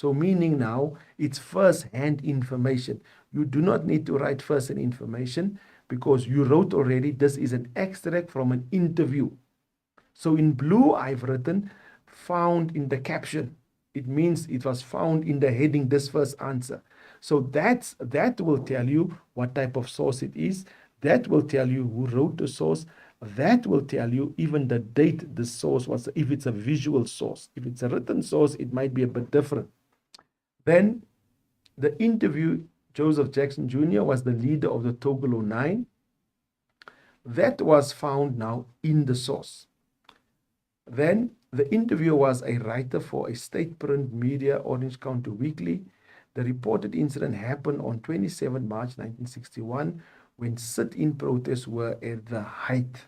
So meaning now it's first-hand information. You do not need to write first-hand information because you wrote already this is an extract from an interview. So in blue, I've written found in the caption. It means it was found in the heading, this first answer. So that will tell you what type of source it is. That will tell you who wrote the source. That will tell you even the date the source was, if it's a visual source. If it's a written source, it might be a bit different. Then the interview, Joseph Jackson Jr. was the leader of the Togolo 9. That was found now in the source. Then the interviewer was a writer for a state print media, Orange County Weekly. The reported incident happened on 27 March 1961 when sit-in protests were at the height.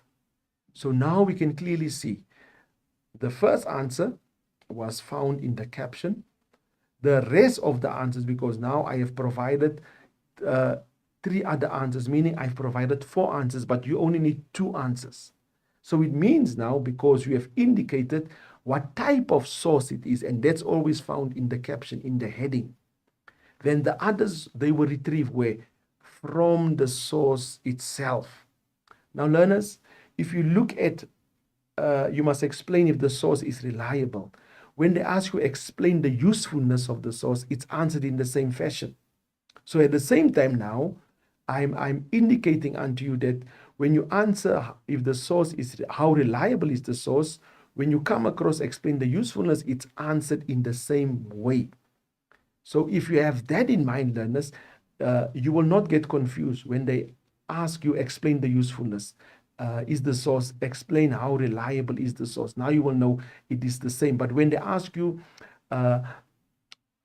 So now we can clearly see the first answer was found in the caption. The rest of the answers, because now I have provided 3 other answers, meaning I've provided 4 answers, but you only need 2 answers. So it means now, because you have indicated what type of source it is, and that's always found in the caption, in the heading, then the others, they will retrieve where? From the source itself. Now, learners, if you look at, you must explain if the source is reliable. When they ask you explain the usefulness of the source, it's answered in the same fashion. So at the same time now, I'm indicating unto you that when you answer if the source is, how reliable is the source, when you come across explain the usefulness, it's answered in the same way. So if you have that in mind, learners, you will not get confused when they ask you explain the usefulness. Is the source, explain how reliable is the source. Now you will know it is the same. But when they ask you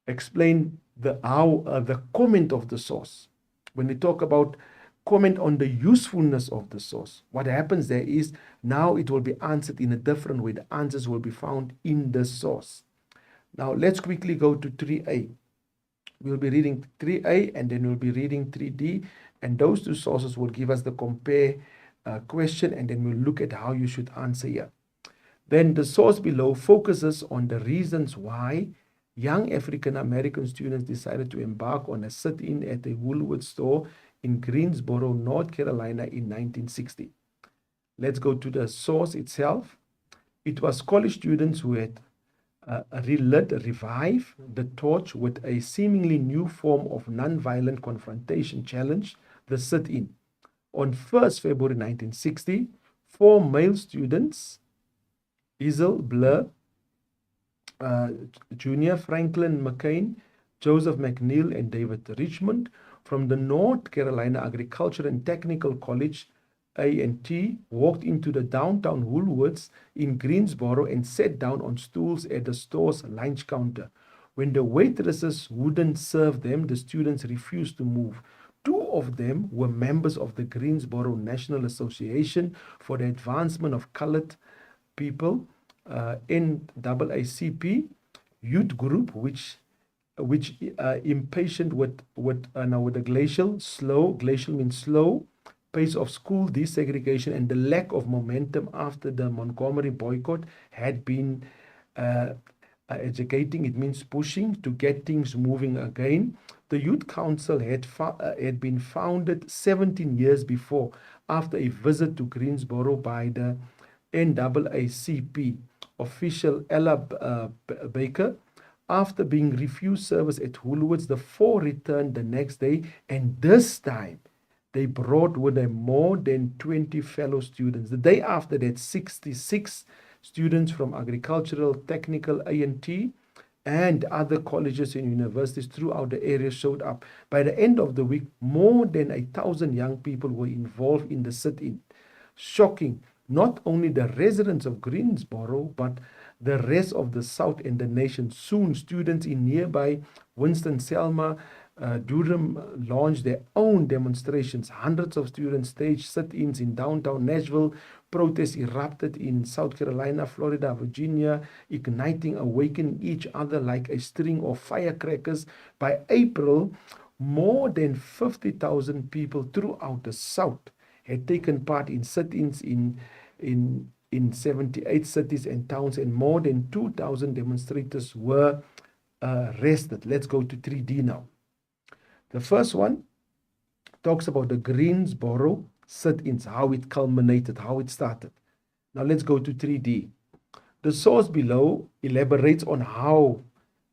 explain the comment of the source, when they talk about comment on the usefulness of the source, what happens there is now it will be answered in a different way. The answers will be found in the source. Now let's quickly go to 3A. We'll be reading 3A and then we'll be reading 3D, and those 2 sources will give us the compare question, and then we'll look at how you should answer here. Then the source below focuses on the reasons why young African American students decided to embark on a sit-in at a Woolworth store in Greensboro, North Carolina in 1960. Let's go to the source itself. It was college students who had revive the torch with a seemingly new form of nonviolent confrontation challenge, the sit-in. On 1st February 1960, 4 male students, Isel Blur Jr., Franklin McCain, Joseph McNeil, and David Richmond from the North Carolina Agricultural and Technical College, A&T, walked into the downtown Woolworths in Greensboro and sat down on stools at the store's lunch counter. When the waitresses wouldn't serve them, the students refused to move. 2 of them were members of the Greensboro National Association for the Advancement of Colored People, NAACP, youth group, which impatient with the glacial means slow, pace of school desegregation and the lack of momentum after the Montgomery boycott had been educating, it means pushing to get things moving again. The Youth Council had been founded 17 years before after a visit to Greensboro by the NAACP official Ella Baker. After being refused service at Woolworths, the 4 returned the next day, and this time they brought with them more than 20 fellow students. The day after that, 66 students from agricultural, technical, A&T, and other colleges and universities throughout the area showed up. By the end of the week, more than 1,000 young people were involved in the sit-in. Shocking, not only the residents of Greensboro, but the rest of the South and the nation. Soon, students in nearby Winston-Salem, Durham launched their own demonstrations. Hundreds of students staged sit-ins in downtown Nashville. Protests erupted in South Carolina, Florida, Virginia, igniting, awakening each other like a string of firecrackers. By April, more than 50,000 people throughout the South had taken part in sit-ins in 78 cities and towns, and more than 2,000 demonstrators were rested. Let's go to 3D now. The first one talks about the Greensboro sit-ins, how it culminated, how it started. Now let's go to 3D. The source below elaborates on how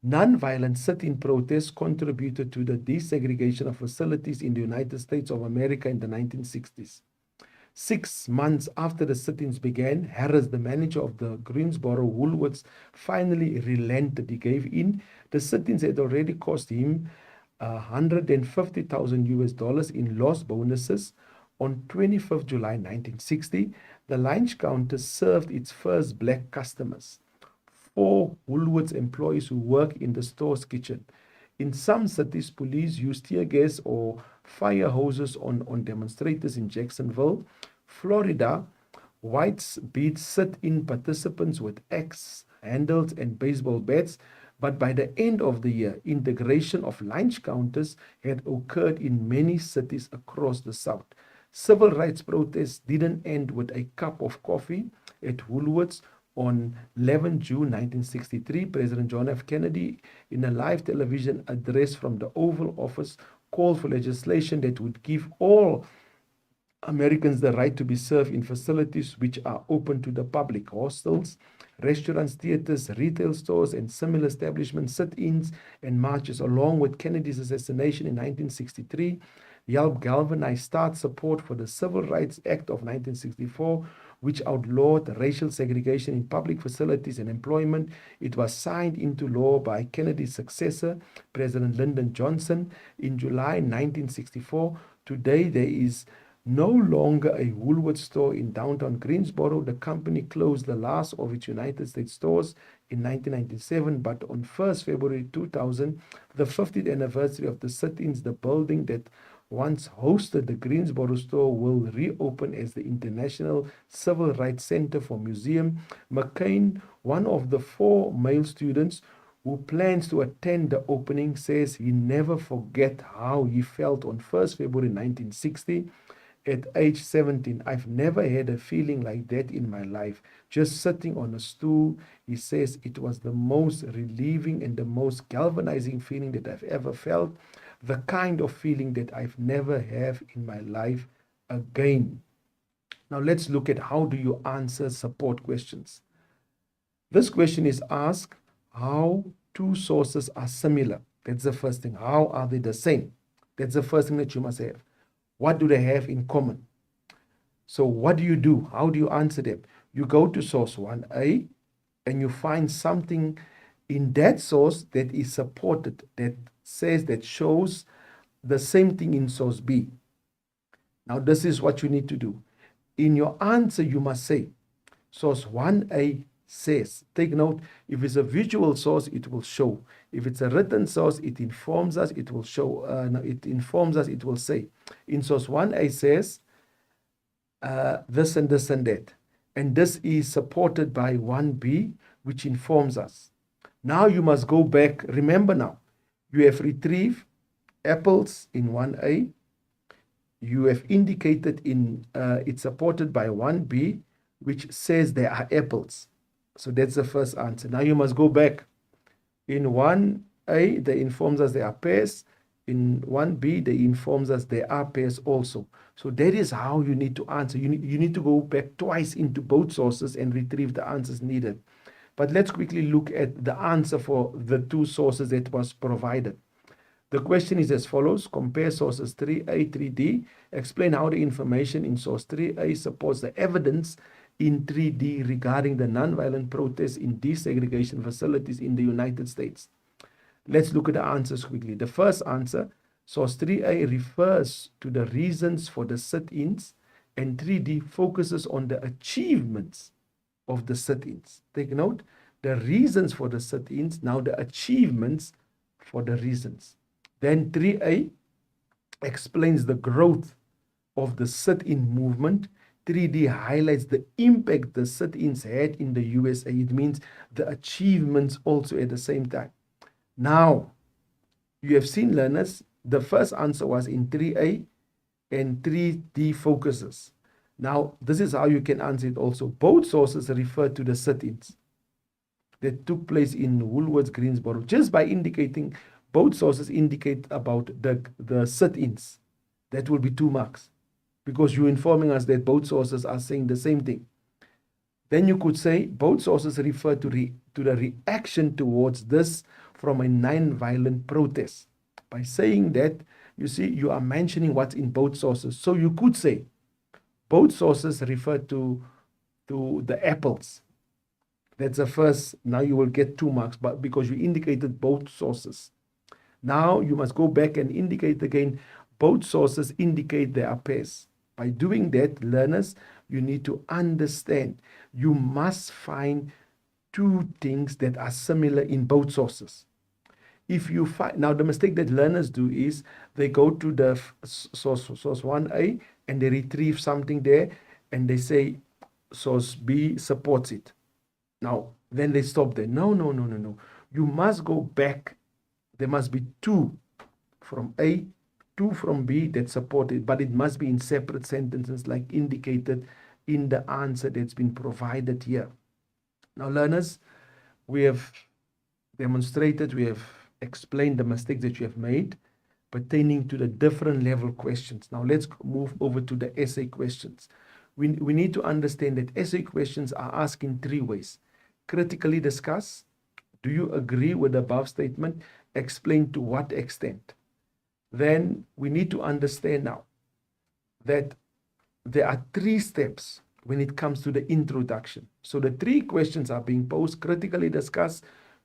non-violent sit-in protests contributed to the desegregation of facilities in the United States of America in the 1960s. 6 months after the sit-ins began, Harris, the manager of the Greensboro Woolworths, finally relented. He gave in. The sit-ins had already cost him $150,000 in lost bonuses. On 25th July 1960, the lunch counter served its first black customers, 4 Woolworths employees who work in the store's kitchen. In some cities, police used tear gas or fire hoses on demonstrators in Jacksonville, Florida. Whites beat sit-in participants with axe handles and baseball bats, but by the end of the year, integration of lunch counters had occurred in many cities across the South. Civil rights protests didn't end with a cup of coffee at Woolworths. On 11 June 1963, President John F. Kennedy, in a live television address from the Oval Office, called for legislation that would give all Americans the right to be served in facilities which are open to the public. Hostels, restaurants, theaters, retail stores, and similar establishments, sit-ins and marches, along with Kennedy's assassination in 1963, helped galvanize start support for the Civil Rights Act of 1964, which outlawed racial segregation in public facilities and employment. It was signed into law by Kennedy's successor, President Lyndon Johnson, in July 1964. Today, there is no longer a Woolworths store in downtown Greensboro. The company closed the last of its United States stores in 1997, but on 1st February 2000, the 50th anniversary of the sit-ins, the building that once hosted the Greensboro store will reopen as the International Civil Rights Center for Museum. McCain, one of the 4 male students who plans to attend the opening, says he never forget how he felt on 1st February 1960. At age 17, I've never had a feeling like that in my life. Just sitting on a stool, he says, it was the most relieving and the most galvanizing feeling that I've ever felt. The kind of feeling that I've never have in my life again. Now let's look at how do you answer support questions. This question is asked how 2 sources are similar. That's the first thing. How are they the same? That's the first thing that you must have. What do they have in common? So what do you do? How do you answer them? You go to source 1A and you find something in that source that is supported, that says, that shows the same thing in source B. Now this is what you need to do. In your answer, you must say, source 1A says. Take note, if it's a visual source, it will show. If it's a written source, it informs us, it will show. It informs us, it will say. In source 1A says this and this and that. And this is supported by 1B, which informs us. Now you must go back. Remember now, you have retrieved apples in 1A. You have indicated in it's supported by 1B, which says there are apples. So that's the first answer. Now you must go back. In 1A, they informs us there are pears. In 1B, they informs us there are pears also. So that is how you need to answer. You need to go back twice into both sources and retrieve the answers needed. But let's quickly look at the answer for the 2 sources that was provided. The question is as follows. Compare sources 3A, 3D. Explain how the information in source 3A supports the evidence in 3D regarding the nonviolent protests in desegregation facilities in the United States. Let's look at the answers quickly. The first answer, source 3A refers to the reasons for the sit-ins, and 3D focuses on the achievements of the sit-ins. Take note, the reasons for the sit-ins, now the achievements for the reasons. Then 3A explains the growth of the sit-in movement. 3D highlights the impact the sit-ins had in the USA. It means the achievements also at the same time. Now, you have seen, learners, the first answer was in 3A and 3D focuses. Now, this is how you can answer it also. Both sources refer to the sit-ins. that took place in Woolworths, Greensboro, just by indicating both sources indicate about the sit-ins. That will be 2 marks because you're informing us that both sources are saying the same thing. Then you could say both sources refer to the reaction towards this from a non-violent protest. By saying that, you see, you are mentioning what's in both sources. So you could say both sources refer to the apples. That's the first. Now you will get 2 marks, but because you indicated both sources. Now you must go back and indicate again, both sources indicate their pairs. By doing that, learners, you need to understand. You must find 2 things that are similar in both sources. If you find, now the mistake that learners do is they go to the source 1A and they retrieve something there and they say source B supports it. Now, then they stop there. No. You must go back. There must be 2 from A, 2 from B that support it, but it must be in separate sentences like indicated in the answer that's been provided here. Now, learners, we have demonstrated, we have explained the mistakes that you have made pertaining to the different level questions. Now, let's move over to the essay questions. We need to understand that essay questions are asked in 3 ways. Critically discuss. Do you agree with the above statement? Explain to what extent. Then we need to understand now that there are 3 steps when it comes to the introduction. So the 3 questions are being posed. Critically discuss.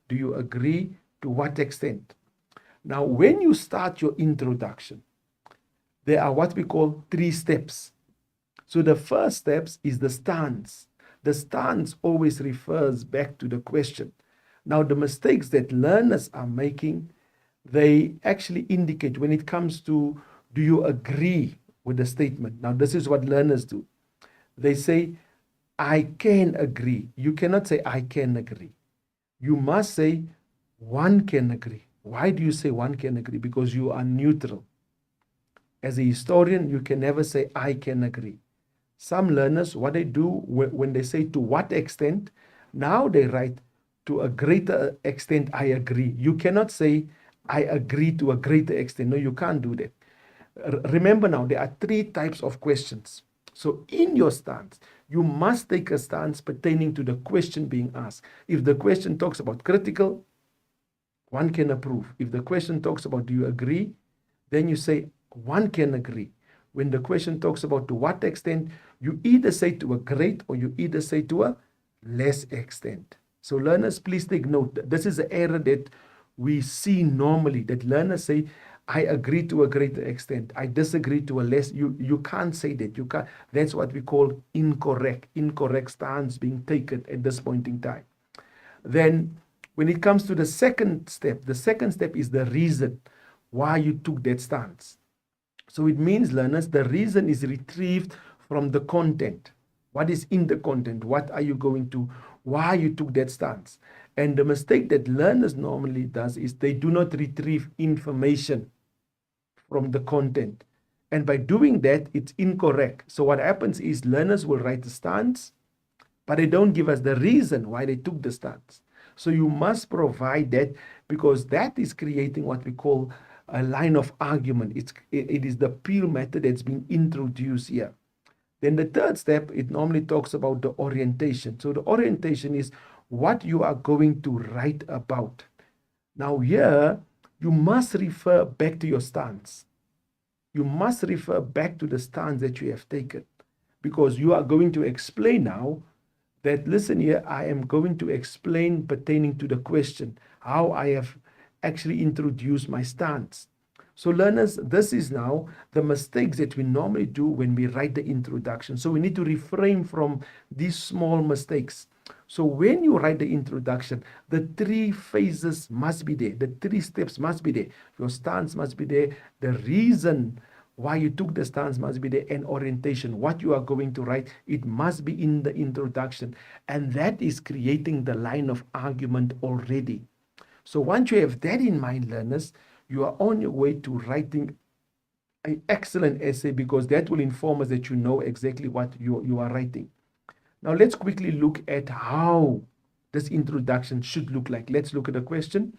Do you agree? To what extent? Now, when you start your introduction, there are what we call 3 steps. So the first step is the stance. The stance always refers back to the question. Now, the mistakes that learners are making, they actually indicate when it comes to, do you agree with the statement? Now, this is what learners do. They say, I can agree. You cannot say, I can agree. You must say, one can agree. Why do you say one can agree? Because you are neutral. As a historian, you can never say, I can agree. Some learners, what they do when they say to what extent, now they write to a greater extent, I agree. You cannot say, I agree to a greater extent. No, you can't do that. Remember now, there are 3 types of questions. So in your stance, you must take a stance pertaining to the question being asked. If the question talks about critical, one can approve. If the question talks about do you agree, then you say one can agree. When the question talks about to what extent, you either say to a great or you either say to a less extent. So learners, please take note. This is an error that we see normally, that learners say, I agree to a greater extent. I disagree to a less. You can't say that. You can't. That's what we call incorrect stance being taken at this point in time. Then when it comes to the second step is the reason why you took that stance. So it means, learners, the reason is retrieved from the content. What is in the content? What are you going to, why you took that stance? And the mistake that learners normally does is they do not retrieve information from the content. And by doing that, it's incorrect. So what happens is learners will write the stance, but they don't give us the reason why they took the stance. So you must provide that, because that is creating what we call a line of argument. It is the Peel method that's been introduced here. Then the third step, it normally talks about the orientation. So the orientation is what you are going to write about. Now here, you must refer back to your stance. You must refer back to the stance that you have taken, because you are going to explain now that, listen here, I am going to explain pertaining to the question, how I have actually introduced my stance. So learners, this is now the mistakes that we normally do when we write the introduction. So we need to refrain from these small mistakes. So when you write the introduction, the 3 phases must be there. The 3 steps must be there. Your stance must be there. The reason why you took the stance must be there, and orientation. What you are going to write, it must be in the introduction. And that is creating the line of argument already. So once you have that in mind, learners, you are on your way to writing an excellent essay, because that will inform us that you know exactly what you are writing. Now let's quickly look at how this introduction should look like. Let's look at the question.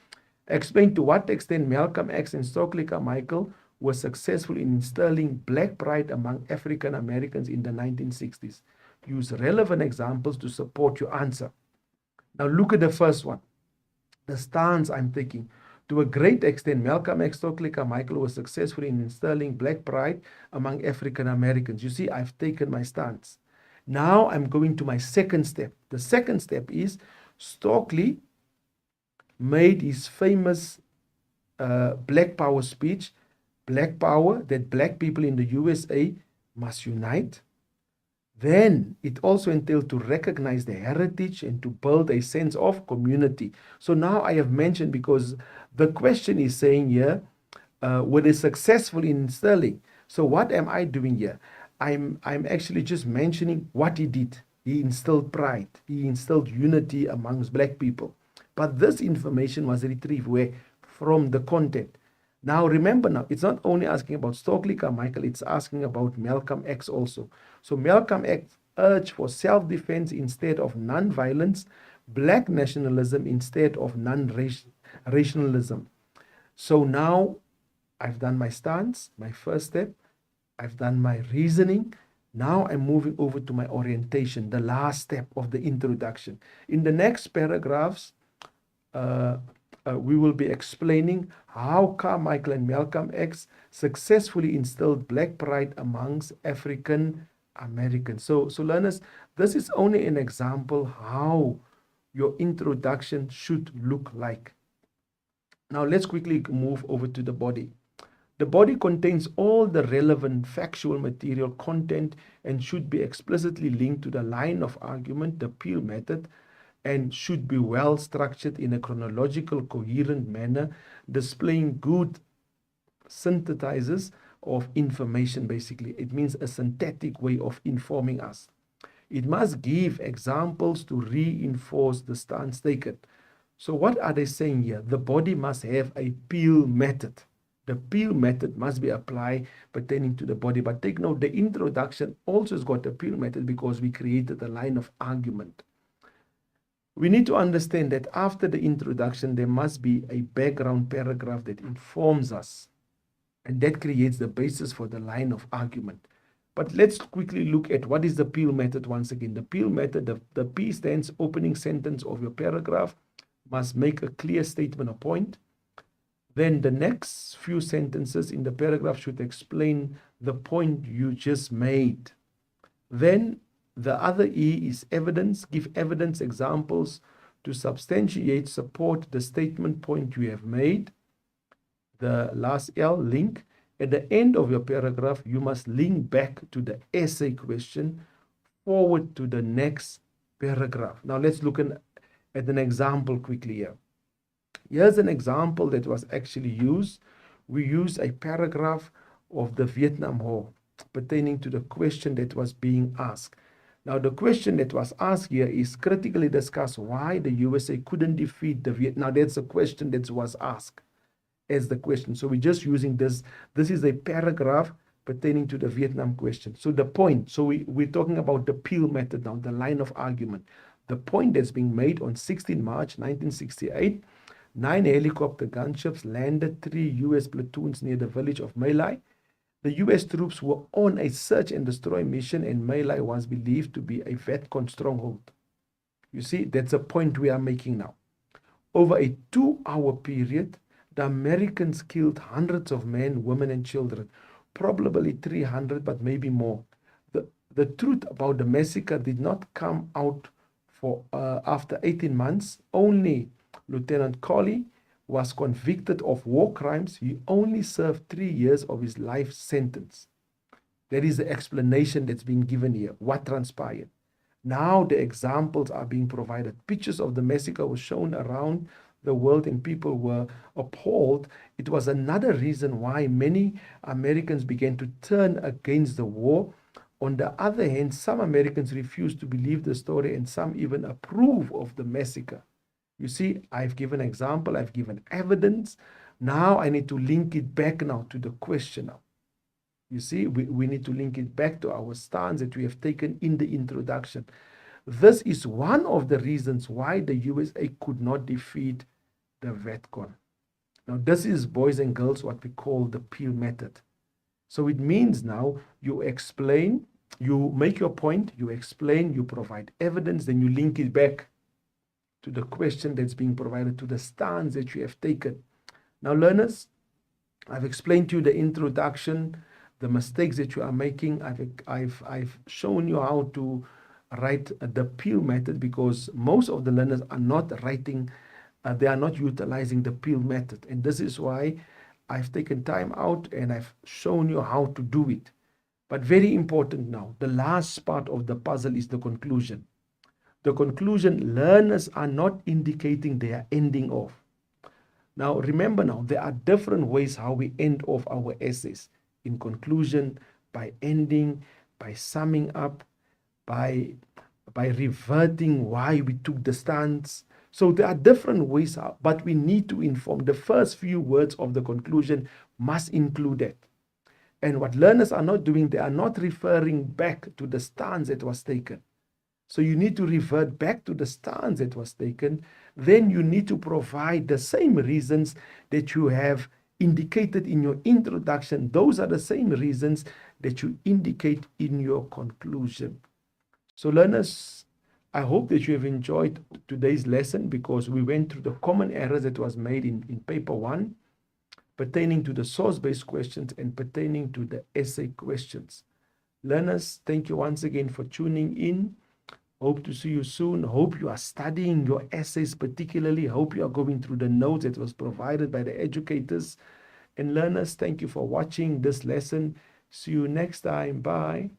Explain to what extent Malcolm X and Stokely Carmichael were successful in instilling black pride among African Americans in the 1960s. Use relevant examples to support your answer. Now look at the first one. The stance I'm taking. To a great extent, Malcolm X, Stokely Carmichael was successful in instilling black pride among African Americans. You see, I've taken my stance. Now I'm going to my second step. The second step is Stokely made his famous Black Power speech, Black Power, that black people in the USA must unite. Then it also entailed to recognize the heritage and to build a sense of community. So now I have mentioned, because the question is saying here, were they successful in instilling? So what am I doing here? I'm actually just mentioning what he did. He instilled pride. He instilled unity amongst black people. But this information was retrieved where? From the content. Now remember, now it's not only asking about Stokely Carmichael, it's asking about Malcolm X also. So Malcolm X urged for self-defense instead of non-violence, black nationalism instead of non-racialism. So now I've done my stance, my first step. I've done my reasoning. Now I'm moving over to my orientation, the last step of the introduction. In the next paragraphs, we will be explaining how Carmichael and Malcolm X successfully instilled black pride amongst African Americans. So learners, this is only an example how your introduction should look like. Now let's quickly move over to the body. The body contains all the relevant factual material content and should be explicitly linked to the line of argument, the Peel method, and should be well structured in a chronological, coherent manner, displaying good synthesizers of information, basically. It means a synthetic way of informing us. It must give examples to reinforce the stance taken. So what are they saying here? The body must have a Peel method. The Peel method must be applied pertaining to the body. But take note, the introduction also has got a Peel method because we created a line of argument. We need to understand that after the introduction, there must be a background paragraph that informs us, and that creates the basis for the line of argument. But let's quickly look at what is the Peel method once again. The Peel method, the P stands opening sentence of your paragraph, must make a clear statement of point. Then the next few sentences in the paragraph should explain the point you just made. Then the other E is evidence. Give evidence, examples to substantiate, support the statement point you have made. The last L, link. At the end of your paragraph, you must link back to the essay question, forward to the next paragraph. Now let's look at an example quickly here. Here's an example that was actually used. We used a paragraph of the Vietnam War pertaining to the question that was being asked. Now, the question that was asked here is critically discuss why the USA couldn't defeat the Vietnam. Now, that's a question that was asked as the question. So we're just using this. This is a paragraph pertaining to the Vietnam question. So the point, so we're talking about the Peel method now, the line of argument. The point that's being made on 16 March 1968, 9 helicopter gunships landed 3 US platoons near the village of My Lai. The US troops were on a search and destroy mission, and My Lai was believed to be a Vietcong stronghold. You see, that's a point we are making now. Over a 2-hour period, the Americans killed hundreds of men, women, and children, probably 300, but maybe more. The truth about the massacre did not come out for after 18 months. Only Lieutenant Colley was convicted of war crimes. He only served 3 years of his life sentence. That is the explanation that's been given here, what transpired. Now the examples are being provided. Pictures of the massacre were shown around the world and people were appalled. It was another reason why many Americans began to turn against the war. On the other hand, some Americans refused to believe the story and some even approve of the massacre. You see, I've given example, I've given evidence. Now I need to link it back now to the question now. You see, we need to link it back to our stance that we have taken in the introduction. This is one of the reasons why the USA could not defeat the VETCON. Now, this is, boys and girls, what we call the Peel method. So it means now you explain, you make your point, you explain, you provide evidence, then you link it back to the question that's being provided, to the stance that you have taken. Now, learners, I've explained to you the introduction, the mistakes that you are making. I've shown you how to write the Peel method, because most of the learners are not writing, they are not utilizing the Peel method. And this is why I've taken time out and I've shown you how to do it. But very important now, the last part of the puzzle is the conclusion. The conclusion, learners are not indicating they are ending off. Now, remember now, there are different ways how we end off our essays. In conclusion, by ending, by summing up, by reverting why we took the stance. So there are different ways, but we need to inform. The first few words of the conclusion must include that. And what learners are not doing, they are not referring back to the stance that was taken. So you need to revert back to the stance that was taken. Then you need to provide the same reasons that you have indicated in your introduction. Those are the same reasons that you indicate in your conclusion. So learners, I hope that you have enjoyed today's lesson, because we went through the common errors that was made in paper 1 pertaining to the source-based questions and pertaining to the essay questions. Learners, thank you once again for tuning in. Hope to see you soon. Hope you are studying your essays particularly. Hope you are going through the notes that was provided by the educators. And learners, thank you for watching this lesson. See you next time. Bye.